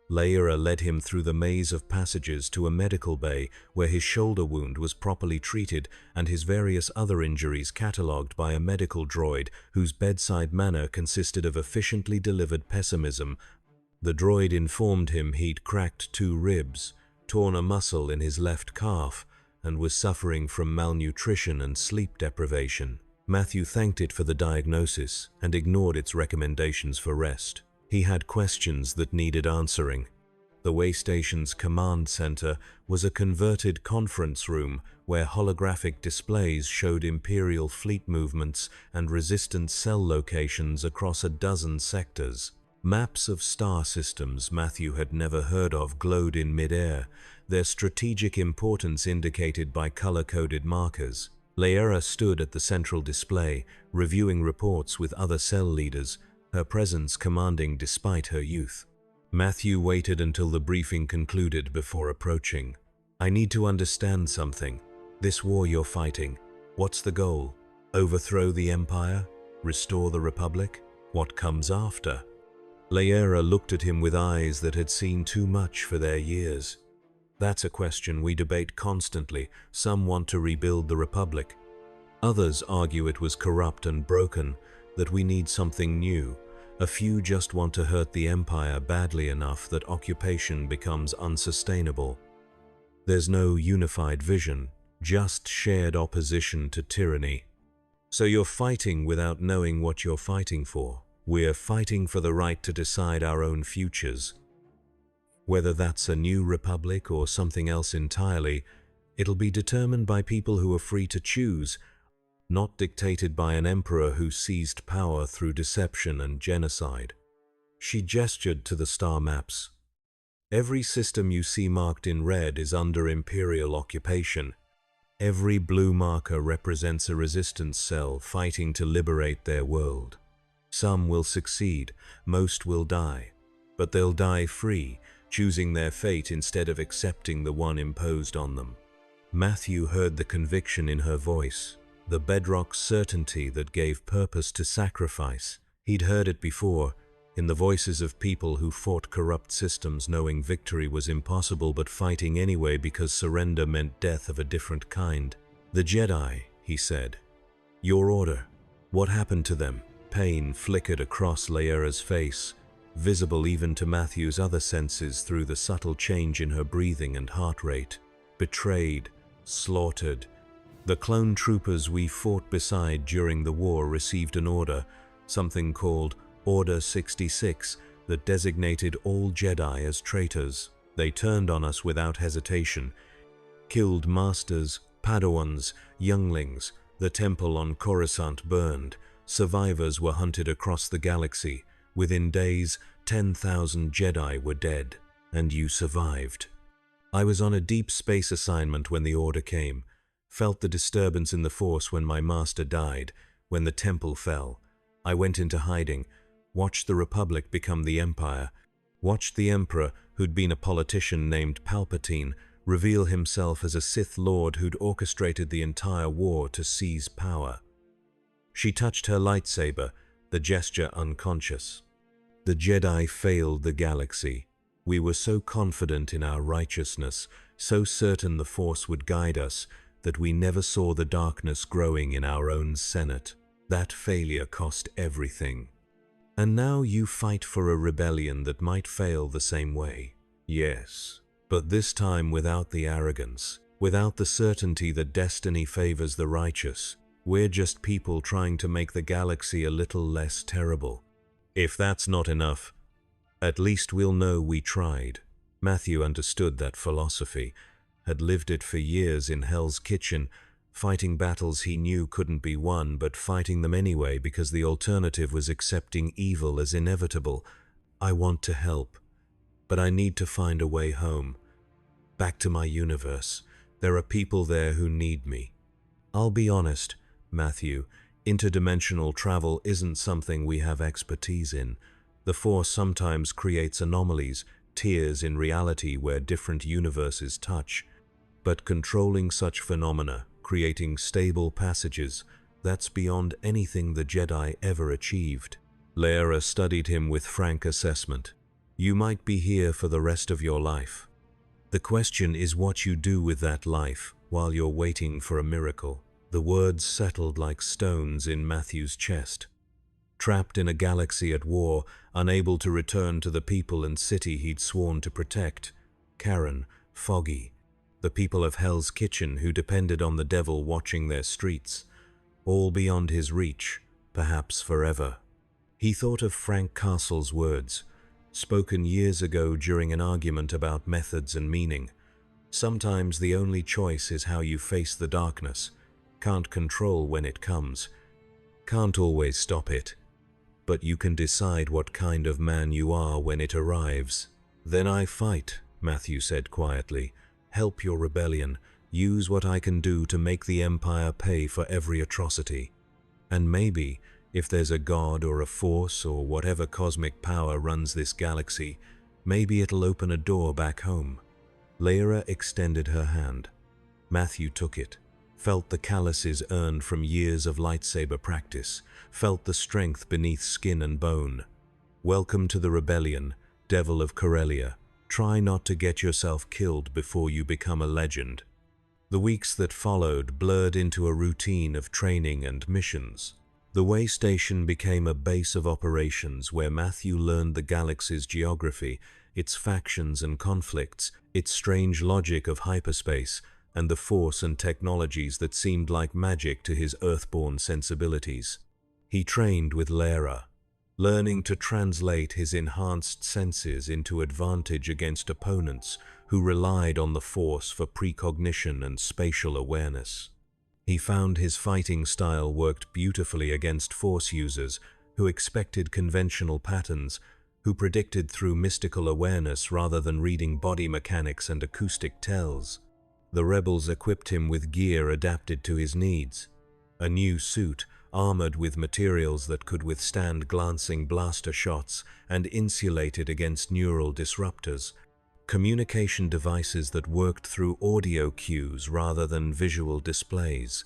Layra led him through the maze of passages to a medical bay where his shoulder wound was properly treated and his various other injuries catalogued by a medical droid whose bedside manner consisted of efficiently delivered pessimism. The droid informed him he'd cracked 2 ribs, torn a muscle in his left calf, and was suffering from malnutrition and sleep deprivation. Matthew thanked it for the diagnosis and ignored its recommendations for rest. He had questions that needed answering. The Waystation's command center was a converted conference room where holographic displays showed Imperial fleet movements and resistance cell locations across a dozen sectors. Maps of star systems Matthew had never heard of glowed in mid-air, their strategic importance indicated by color-coded markers. Layra stood at the central display, reviewing reports with other cell leaders, her presence commanding despite her youth. Matthew waited until the briefing concluded before approaching. "I need to understand something. This war you're fighting, what's the goal? Overthrow the Empire? Restore the Republic? What comes after?" Layra looked at him with eyes that had seen too much for their years. "That's a question we debate constantly. Some want to rebuild the Republic. Others argue it was corrupt and broken, that we need something new. A few just want to hurt the Empire badly enough that occupation becomes unsustainable. There's no unified vision, just shared opposition to tyranny. So you're fighting without knowing what you're fighting for. We're fighting for the right to decide our own futures. Whether that's a new republic or something else entirely, it'll be determined by people who are free to choose, not dictated by an emperor who seized power through deception and genocide." She gestured to the star maps. "Every system you see marked in red is under Imperial occupation. Every blue marker represents a resistance cell fighting to liberate their world. Some will succeed, most will die. But they'll die free, choosing their fate instead of accepting the one imposed on them. Matthew heard the conviction in her voice, the bedrock certainty that gave purpose to sacrifice. He'd heard it before, in the voices of people who fought corrupt systems knowing victory was impossible but fighting anyway because surrender meant death of a different kind. "The Jedi," he said. "Your order. What happened to them?" Pain flickered across Laera's face, visible even to Matthew's other senses through the subtle change in her breathing and heart rate. "Betrayed, slaughtered. The clone troopers we fought beside during the war received an order, something called Order 66, that designated all Jedi as traitors. They turned on us without hesitation, killed masters, Padawans, younglings. The temple on Coruscant burned. Survivors were hunted across the galaxy. Within days, 10,000 Jedi were dead. And you survived. I was on a deep space assignment when the order came. Felt the disturbance in the Force when my master died, when the temple fell. I went into hiding, watched the Republic become the Empire, watched the Emperor, who'd been a politician named Palpatine, reveal himself as a Sith Lord who'd orchestrated the entire war to seize power." She touched her lightsaber, the gesture unconscious. "The Jedi failed the galaxy. We were so confident in our righteousness, so certain the Force would guide us, that we never saw the darkness growing in our own Senate. That failure cost everything. And now you fight for a rebellion that might fail the same way. Yes, but this time without the arrogance, without the certainty that destiny favors the righteous. We're just people trying to make the galaxy a little less terrible. If that's not enough, at least we'll know we tried." Matthew understood that philosophy, had lived it for years in Hell's Kitchen, fighting battles he knew couldn't be won, but fighting them anyway because the alternative was accepting evil as inevitable. "I want to help, but I need to find a way home. Back to my universe. There are people there who need me." "I'll be honest, Matthew, interdimensional travel isn't something we have expertise in. The Force sometimes creates anomalies, tears in reality where different universes touch. But controlling such phenomena, creating stable passages, that's beyond anything the Jedi ever achieved." Laera studied him with frank assessment. "You might be here for the rest of your life. The question is what you do with that life while you're waiting for a miracle." The words settled like stones in Matthew's chest. Trapped in a galaxy at war, unable to return to the people and city he'd sworn to protect. Karen, Foggy, the people of Hell's Kitchen who depended on the devil watching their streets. All beyond his reach, perhaps forever. He thought of Frank Castle's words, spoken years ago during an argument about methods and meaning. "Sometimes the only choice is how you face the darkness. Can't control when it comes. Can't always stop it. But you can decide what kind of man you are when it arrives." "Then I fight," Matthew said quietly. "Help your rebellion. Use what I can do to make the Empire pay for every atrocity. And maybe, if there's a god or a force or whatever cosmic power runs this galaxy, maybe it'll open a door back home." Laera extended her hand. Matthew took it, felt the calluses earned from years of lightsaber practice, felt the strength beneath skin and bone. "Welcome to the rebellion, Devil of Corellia. Try not to get yourself killed before you become a legend." The weeks that followed blurred into a routine of training and missions. The way station became a base of operations where Matthew learned the galaxy's geography, its factions and conflicts, its strange logic of hyperspace, and the force and technologies that seemed like magic to his earthborn sensibilities. He trained with Laera, learning to translate his enhanced senses into advantage against opponents who relied on the Force for precognition and spatial awareness. He found his fighting style worked beautifully against Force users who expected conventional patterns, who predicted through mystical awareness rather than reading body mechanics and acoustic tells. The rebels equipped him with gear adapted to his needs. A new suit, armored with materials that could withstand glancing blaster shots and insulated against neural disruptors. Communication devices that worked through audio cues rather than visual displays.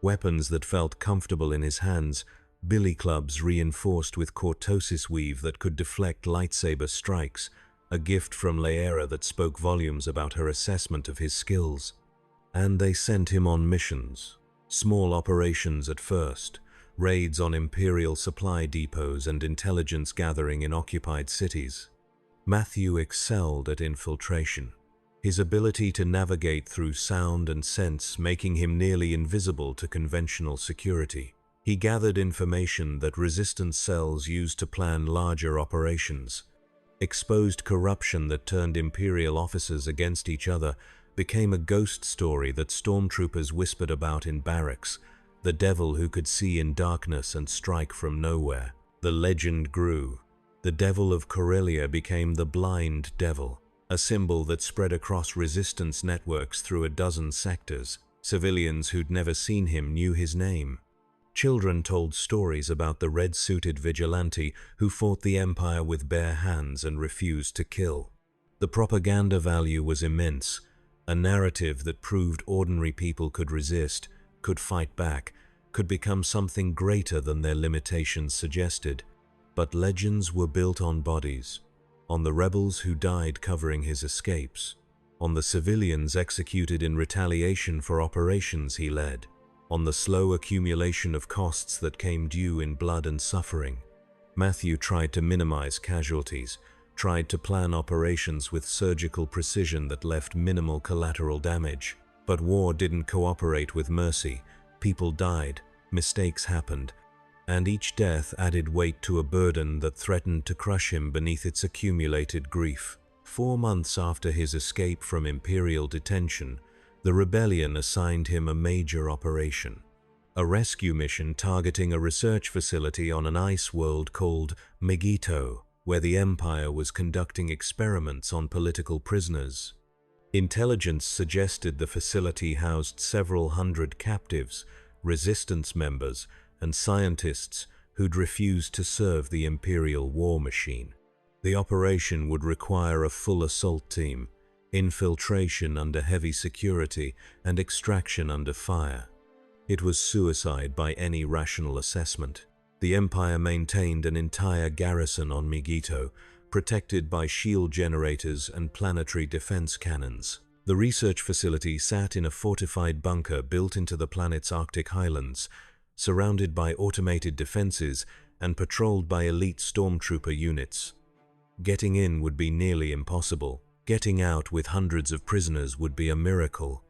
Weapons that felt comfortable in his hands, billy clubs reinforced with cortosis weave that could deflect lightsaber strikes, a gift from Laera that spoke volumes about her assessment of his skills. And they sent him on missions. Small operations at first, raids on Imperial supply depots and intelligence gathering in occupied cities. Matthew excelled at infiltration, his ability to navigate through sound and sense making him nearly invisible to conventional security. He gathered information that resistance cells used to plan larger operations, exposed corruption that turned Imperial officers against each other, became a ghost story that stormtroopers whispered about in barracks, the devil who could see in darkness and strike from nowhere. The legend grew. The Devil of Corellia became the Blind Devil, a symbol that spread across resistance networks through a dozen sectors. Civilians who'd never seen him knew his name. Children told stories about the red-suited vigilante who fought the Empire with bare hands and refused to kill. The propaganda value was immense, a narrative that proved ordinary people could resist, could fight back, could become something greater than their limitations suggested. But legends were built on bodies, on the rebels who died covering his escapes, on the civilians executed in retaliation for operations he led, on the slow accumulation of costs that came due in blood and suffering. Matthew tried to minimize casualties, tried to plan operations with surgical precision that left minimal collateral damage. But war didn't cooperate with mercy. People died, mistakes happened, and each death added weight to a burden that threatened to crush him beneath its accumulated grief. 4 months after his escape from Imperial detention, the rebellion assigned him a major operation. A rescue mission targeting a research facility on an ice world called Megiddo, where the Empire was conducting experiments on political prisoners. Intelligence suggested the facility housed several hundred captives, resistance members, and scientists who'd refused to serve the Imperial war machine. The operation would require a full assault team, infiltration under heavy security, and extraction under fire. It was suicide by any rational assessment. The Empire maintained an entire garrison on Megiddo, protected by shield generators and planetary defense cannons. The research facility sat in a fortified bunker built into the planet's Arctic highlands, surrounded by automated defenses and patrolled by elite stormtrooper units. Getting in would be nearly impossible. Getting out with hundreds of prisoners would be a miracle.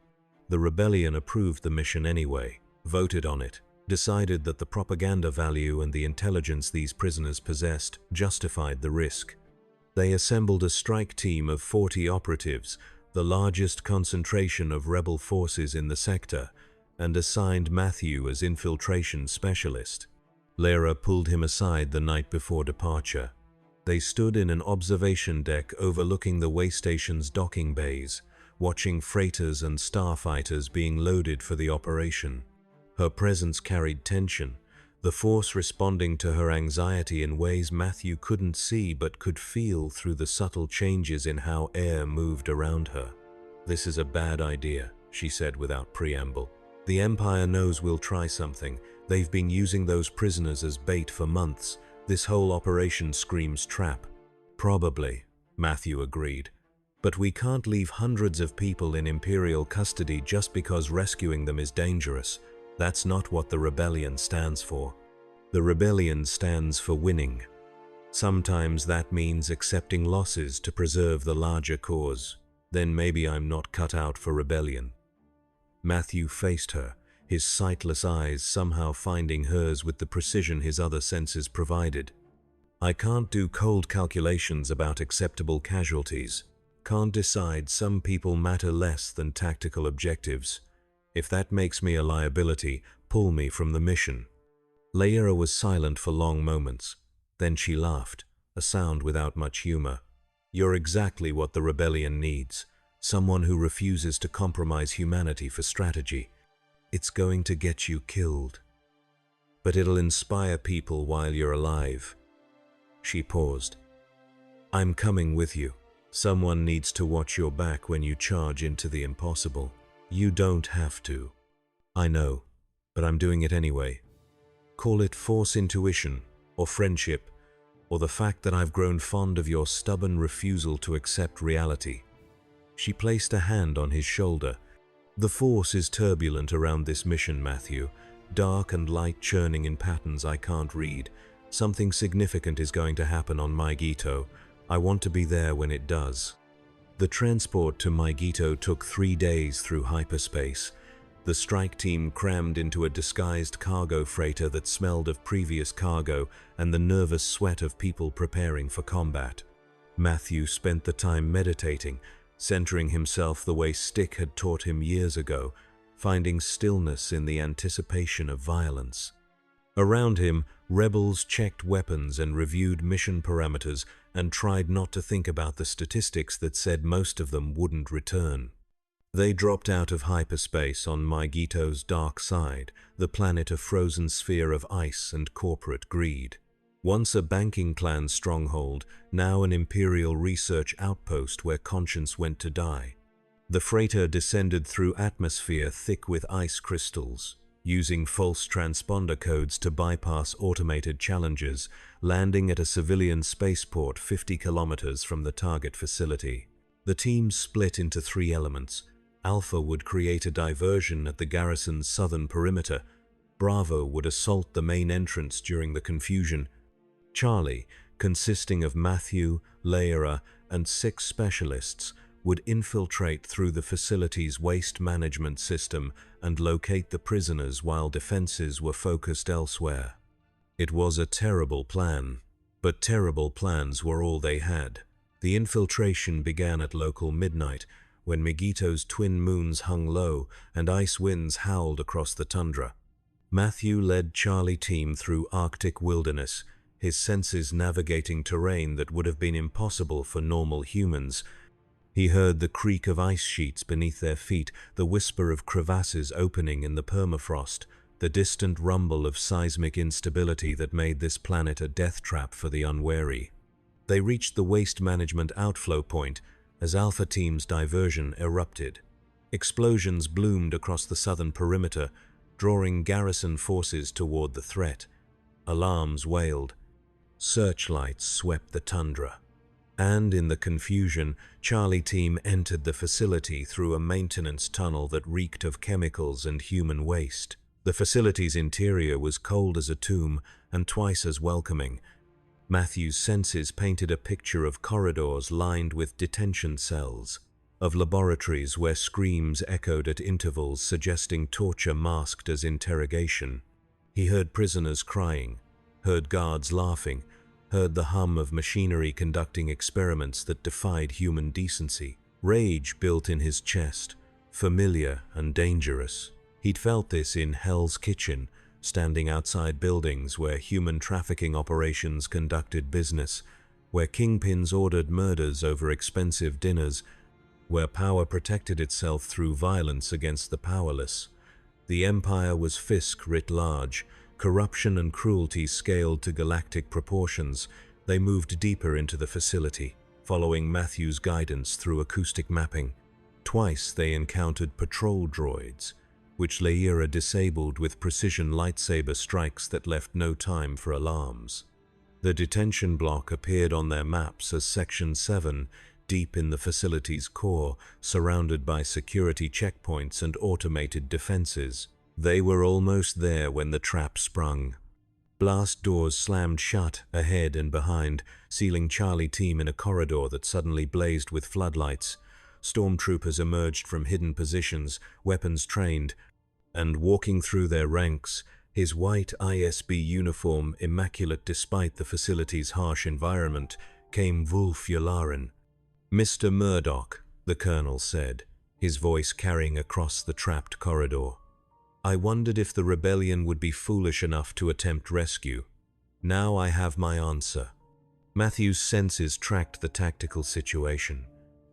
The rebellion approved the mission anyway, voted on it, decided that the propaganda value and the intelligence these prisoners possessed justified the risk. They assembled a strike team of 40 operatives, the largest concentration of rebel forces in the sector, and assigned Matthew as infiltration specialist. Laera pulled him aside the night before departure. They stood in an observation deck overlooking the way station's docking bays, watching freighters and starfighters being loaded for the operation. Her presence carried tension, the Force responding to her anxiety in ways Matthew couldn't see but could feel through the subtle changes in how air moved around her. "This is a bad idea," she said without preamble. "The Empire knows we'll try something. They've been using those prisoners as bait for months. This whole operation screams trap." "Probably," Matthew agreed. "But we can't leave hundreds of people in Imperial custody just because rescuing them is dangerous. That's not what the rebellion stands for. The rebellion stands for winning. Sometimes that means accepting losses to preserve the larger cause. Then maybe I'm not cut out for rebellion." Matthew faced her, his sightless eyes somehow finding hers with the precision his other senses provided. "I can't do cold calculations about acceptable casualties. Can't decide some people matter less than tactical objectives. If that makes me a liability, pull me from the mission." Laera was silent for long moments. Then she laughed, a sound without much humor. "You're exactly what the rebellion needs. Someone who refuses to compromise humanity for strategy. It's going to get you killed." but it'll inspire people while you're alive." She paused. "I'm coming with you. Someone needs to watch your back when you charge into the impossible. You don't have to." "I know, but I'm doing it anyway. Call it force intuition, or friendship, or the fact that I've grown fond of your stubborn refusal to accept reality." She placed a hand on his shoulder. "The force is turbulent around this mission, Matthew. Dark and light churning in patterns I can't read. Something significant is going to happen on Maigito. I want to be there when it does." The transport to Maigito took 3 days through hyperspace. The strike team crammed into a disguised cargo freighter that smelled of previous cargo and the nervous sweat of people preparing for combat. Matthew spent the time meditating, centering himself the way Stick had taught him years ago, finding stillness in the anticipation of violence. Around him, rebels checked weapons and reviewed mission parameters and tried not to think about the statistics that said most of them wouldn't return. They dropped out of hyperspace on Maigito's dark side, the planet a frozen sphere of ice and corporate greed. Once a banking clan stronghold, now an imperial research outpost where conscience went to die. The freighter descended through atmosphere thick with ice crystals, using false transponder codes to bypass automated challenges, landing at a civilian spaceport 50 kilometers from the target facility. The team split into 3 elements. Alpha would create a diversion at the garrison's southern perimeter. Bravo would assault the main entrance during the confusion. Charlie, consisting of Matthew, Lyra, and 6 specialists, would infiltrate through the facility's waste management system and locate the prisoners while defenses were focused elsewhere. It was a terrible plan, but terrible plans were all they had. The infiltration began at local midnight, when Maigito's twin moons hung low and ice winds howled across the tundra. Matthew led Charlie team through Arctic wilderness, his senses navigating terrain that would have been impossible for normal humans. He heard the creak of ice sheets beneath their feet, the whisper of crevasses opening in the permafrost, the distant rumble of seismic instability that made this planet a death trap for the unwary. They reached the waste management outflow point as Alpha Team's diversion erupted. Explosions bloomed across the southern perimeter, drawing garrison forces toward the threat. Alarms wailed. Searchlights swept the tundra. And in the confusion, Charlie team entered the facility through a maintenance tunnel that reeked of chemicals and human waste. The facility's interior was cold as a tomb and twice as welcoming. Matthew's senses painted a picture of corridors lined with detention cells, of laboratories where screams echoed at intervals suggesting torture masked as interrogation. He heard prisoners crying, heard guards laughing, heard the hum of machinery conducting experiments that defied human decency. Rage built in his chest, familiar and dangerous. He'd felt this in Hell's Kitchen, standing outside buildings where human trafficking operations conducted business, where kingpins ordered murders over expensive dinners, where power protected itself through violence against the powerless. The Empire was Fisk writ large, corruption and cruelty scaled to galactic proportions. They moved deeper into the facility, following Matthew's guidance through acoustic mapping. Twice they encountered patrol droids, which Lyra disabled with precision lightsaber strikes that left no time for alarms. The detention block appeared on their maps as Section 7, deep in the facility's core, surrounded by security checkpoints and automated defenses. They were almost there when the trap sprung. Blast doors slammed shut ahead and behind, sealing Charlie team in a corridor that suddenly blazed with floodlights. Stormtroopers emerged from hidden positions, weapons trained, and walking through their ranks, his white ISB uniform immaculate despite the facility's harsh environment, came Wulf Yularen. "Mr. Murdoch," the colonel said, his voice carrying across the trapped corridor. "I wondered if the rebellion would be foolish enough to attempt rescue. Now I have my answer." Matthew's senses tracked the tactical situation.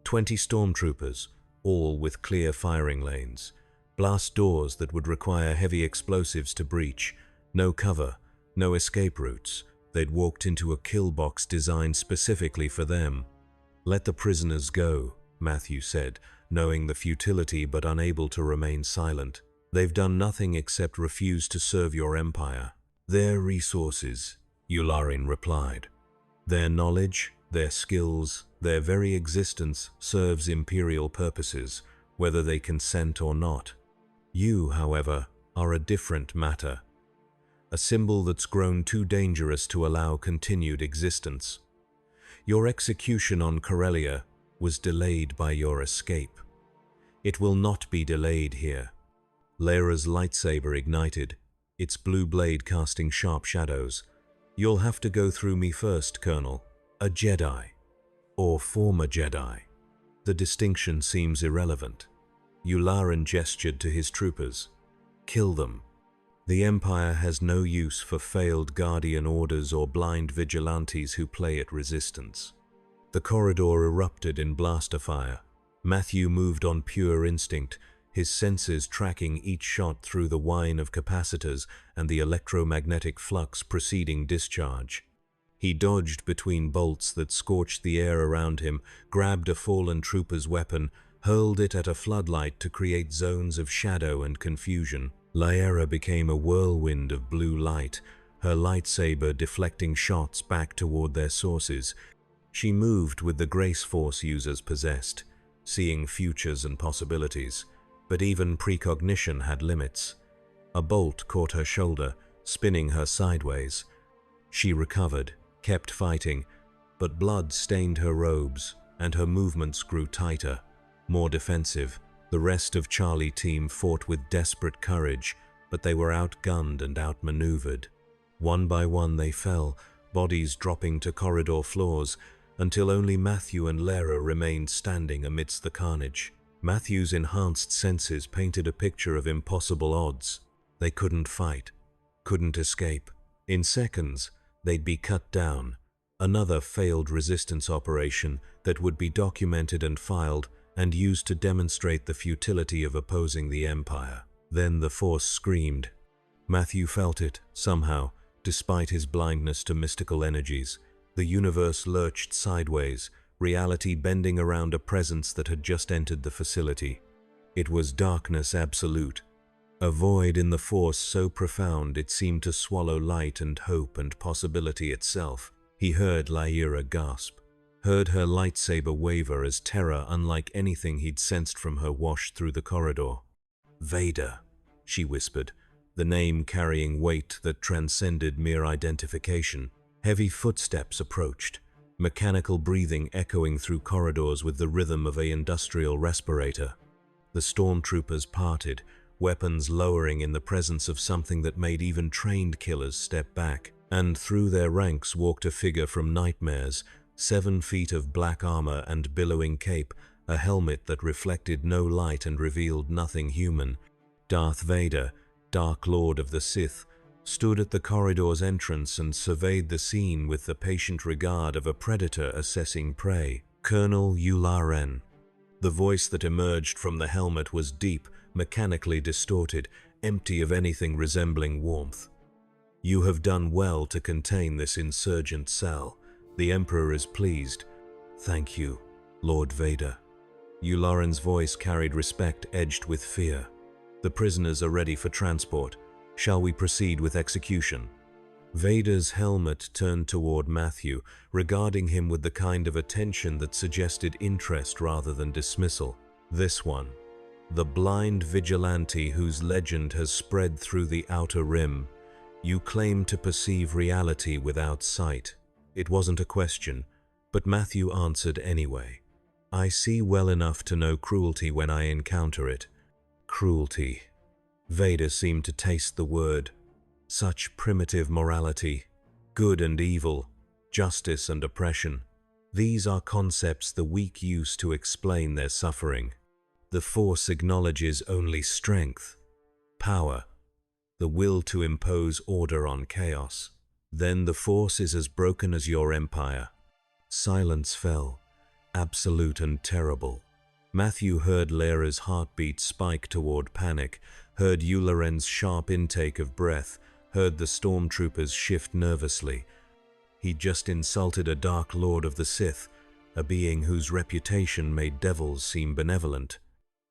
20 stormtroopers, all with clear firing lanes. Blast doors that would require heavy explosives to breach. No cover, no escape routes. They'd walked into a kill box designed specifically for them. "Let the prisoners go," Matthew said, knowing the futility but unable to remain silent. "They've done nothing except refuse to serve your empire." "Their resources," Yularen replied. "Their knowledge, their skills, their very existence serves imperial purposes, whether they consent or not. You, however, are a different matter. A symbol that's grown too dangerous to allow continued existence. Your execution on Corellia was delayed by your escape. It will not be delayed here." Lera's lightsaber ignited, its blue blade casting sharp shadows. "You'll have to go through me first, Colonel. A Jedi. Or former Jedi. The distinction seems irrelevant." Yularen gestured to his troopers. "Kill them. The Empire has no use for failed Guardian orders or blind vigilantes who play at resistance." The corridor erupted in blaster fire. Matthew moved on pure instinct, his senses tracking each shot through the whine of capacitors and the electromagnetic flux preceding discharge. He dodged between bolts that scorched the air around him, grabbed a fallen trooper's weapon, hurled it at a floodlight to create zones of shadow and confusion. Lera became a whirlwind of blue light, her lightsaber deflecting shots back toward their sources. She moved with the grace Force users possessed, seeing futures and possibilities, but even precognition had limits. A bolt caught her shoulder, spinning her sideways. She recovered, kept fighting, but blood stained her robes, and her movements grew tighter, more defensive. The rest of Charlie team fought with desperate courage, but they were outgunned and outmaneuvered. One by one they fell, bodies dropping to corridor floors, until only Matthew and Lera remained standing amidst the carnage. Matthew's enhanced senses painted a picture of impossible odds. They couldn't fight, couldn't escape. In seconds, they'd be cut down. Another failed resistance operation that would be documented and filed and used to demonstrate the futility of opposing the Empire. Then the Force screamed. Matthew felt it, somehow, despite his blindness to mystical energies. The universe lurched sideways, reality bending around a presence that had just entered the facility. It was darkness absolute, a void in the Force so profound it seemed to swallow light and hope and possibility itself. He heard Lyra gasp, heard her lightsaber waver as terror unlike anything he'd sensed from her washed through the corridor. "Vader," she whispered, the name carrying weight that transcended mere identification. Heavy footsteps approached, mechanical breathing echoing through corridors with the rhythm of an industrial respirator. The stormtroopers parted, weapons lowering in the presence of something that made even trained killers step back, and through their ranks walked a figure from nightmares, 7 feet of black armor and billowing cape, a helmet that reflected no light and revealed nothing human. Darth Vader, Dark Lord of the Sith, stood at the corridor's entrance and surveyed the scene with the patient regard of a predator assessing prey. "Colonel Yularen." The voice that emerged from the helmet was deep, mechanically distorted, empty of anything resembling warmth. "You have done well to contain this insurgent cell. The Emperor is pleased." "Thank you, Lord Vader." Yularen's voice carried respect edged with fear. "The prisoners are ready for transport. Shall we proceed with execution?" Vader's helmet turned toward Matthew, regarding him with the kind of attention that suggested interest rather than dismissal. "This one, the blind vigilante whose legend has spread through the Outer Rim. You claim to perceive reality without sight." It wasn't a question, but Matthew answered anyway. "I see well enough to know cruelty when I encounter it." Cruelty. Vader seemed to taste the word. Such primitive morality, good and evil, justice and oppression. These are concepts the weak use to explain their suffering. The Force acknowledges only strength, power, the will to impose order on chaos. Then the Force is as broken as your empire. Silence fell, absolute and terrible. Matthew heard Lera's heartbeat spike toward panic, heard Yularen's sharp intake of breath, heard the stormtroopers shift nervously. He'd just insulted a Dark Lord of the Sith, a being whose reputation made devils seem benevolent.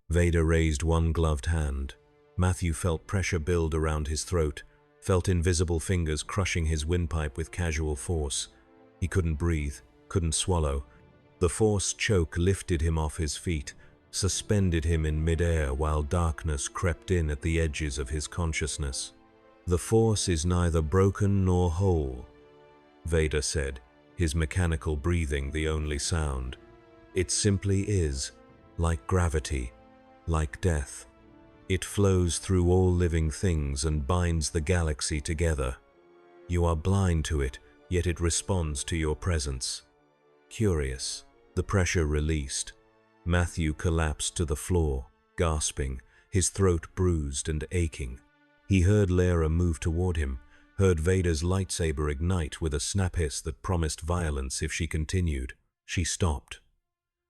Vader raised one gloved hand. Matthew felt pressure build around his throat, felt invisible fingers crushing his windpipe with casual force. He couldn't breathe, couldn't swallow. The Force choke lifted him off his feet, suspended him in midair while darkness crept in at the edges of his consciousness. "The Force is neither broken nor whole," Vader said, his mechanical breathing the only sound. "It simply is, like gravity, like death. It flows through all living things and binds the galaxy together. You are blind to it, yet it responds to your presence." Curious. The pressure released. Matthew collapsed to the floor, gasping, his throat bruised and aching. He heard Leia move toward him, heard Vader's lightsaber ignite with a snap hiss that promised violence if she continued. She stopped.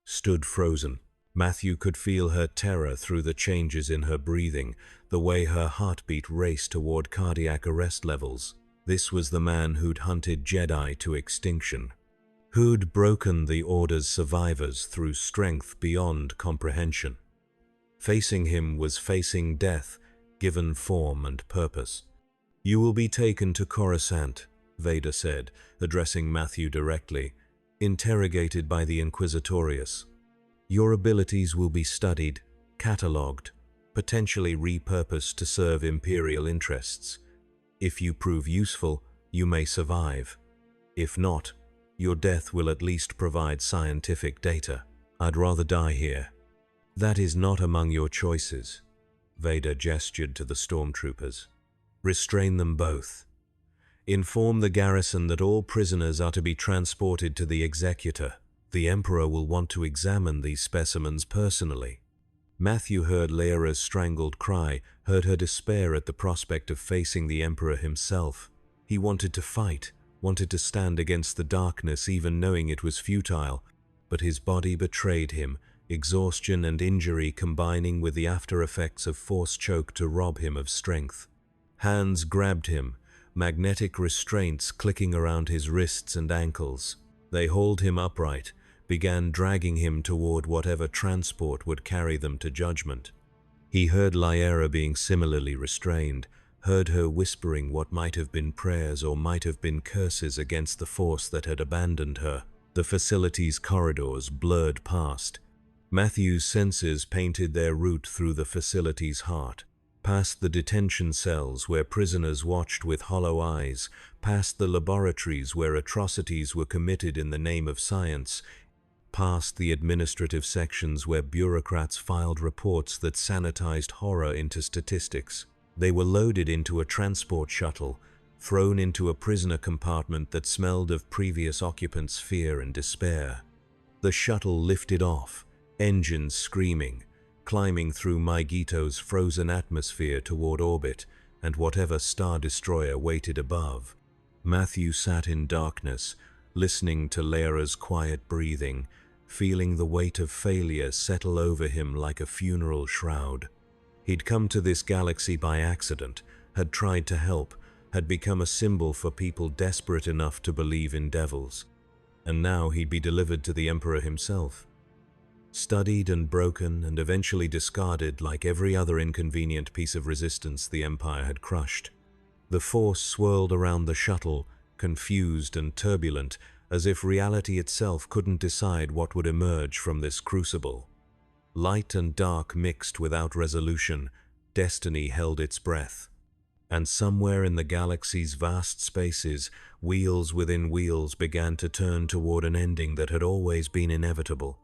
Stood frozen. Matthew could feel her terror through the changes in her breathing, the way her heartbeat raced toward cardiac arrest levels. This was the man who'd hunted Jedi to extinction, who'd broken the Order's survivors through strength beyond comprehension. Facing him was facing death, given form and purpose. "You will be taken to Coruscant," Vader said, addressing Matthew directly, "interrogated by the Inquisitorius. Your abilities will be studied, catalogued, potentially repurposed to serve Imperial interests. If you prove useful, you may survive. If not, your death will at least provide scientific data. I'd rather die here." "That is not among your choices," Vader gestured to the stormtroopers. "Restrain them both. Inform the garrison that all prisoners are to be transported to the Executor. The Emperor will want to examine these specimens personally." Matthew heard Leia's strangled cry, heard her despair at the prospect of facing the Emperor himself. He wanted to fight, wanted to stand against the darkness even knowing it was futile, but his body betrayed him, exhaustion and injury combining with the after effects of Force choke to rob him of strength. Hands grabbed him, magnetic restraints clicking around his wrists and ankles. They hauled him upright, began dragging him toward whatever transport would carry them to judgment. He heard Leia being similarly restrained, heard her whispering what might have been prayers or might have been curses against the Force that had abandoned her. The facility's corridors blurred past. Matthew's senses painted their route through the facility's heart, past the detention cells where prisoners watched with hollow eyes, past the laboratories where atrocities were committed in the name of science, past the administrative sections where bureaucrats filed reports that sanitized horror into statistics. They were loaded into a transport shuttle, thrown into a prisoner compartment that smelled of previous occupants' fear and despair. The shuttle lifted off, engines screaming, climbing through Maigito's frozen atmosphere toward orbit and whatever star destroyer waited above. Matthew sat in darkness, listening to Leia's quiet breathing, feeling the weight of failure settle over him like a funeral shroud. He'd come to this galaxy by accident, had tried to help, had become a symbol for people desperate enough to believe in devils. And now he'd be delivered to the Emperor himself. Studied and broken and eventually discarded like every other inconvenient piece of resistance the Empire had crushed. The Force swirled around the shuttle, confused and turbulent, as if reality itself couldn't decide what would emerge from this crucible. Light and dark mixed without resolution, destiny held its breath. And somewhere in the galaxy's vast spaces, wheels within wheels began to turn toward an ending that had always been inevitable.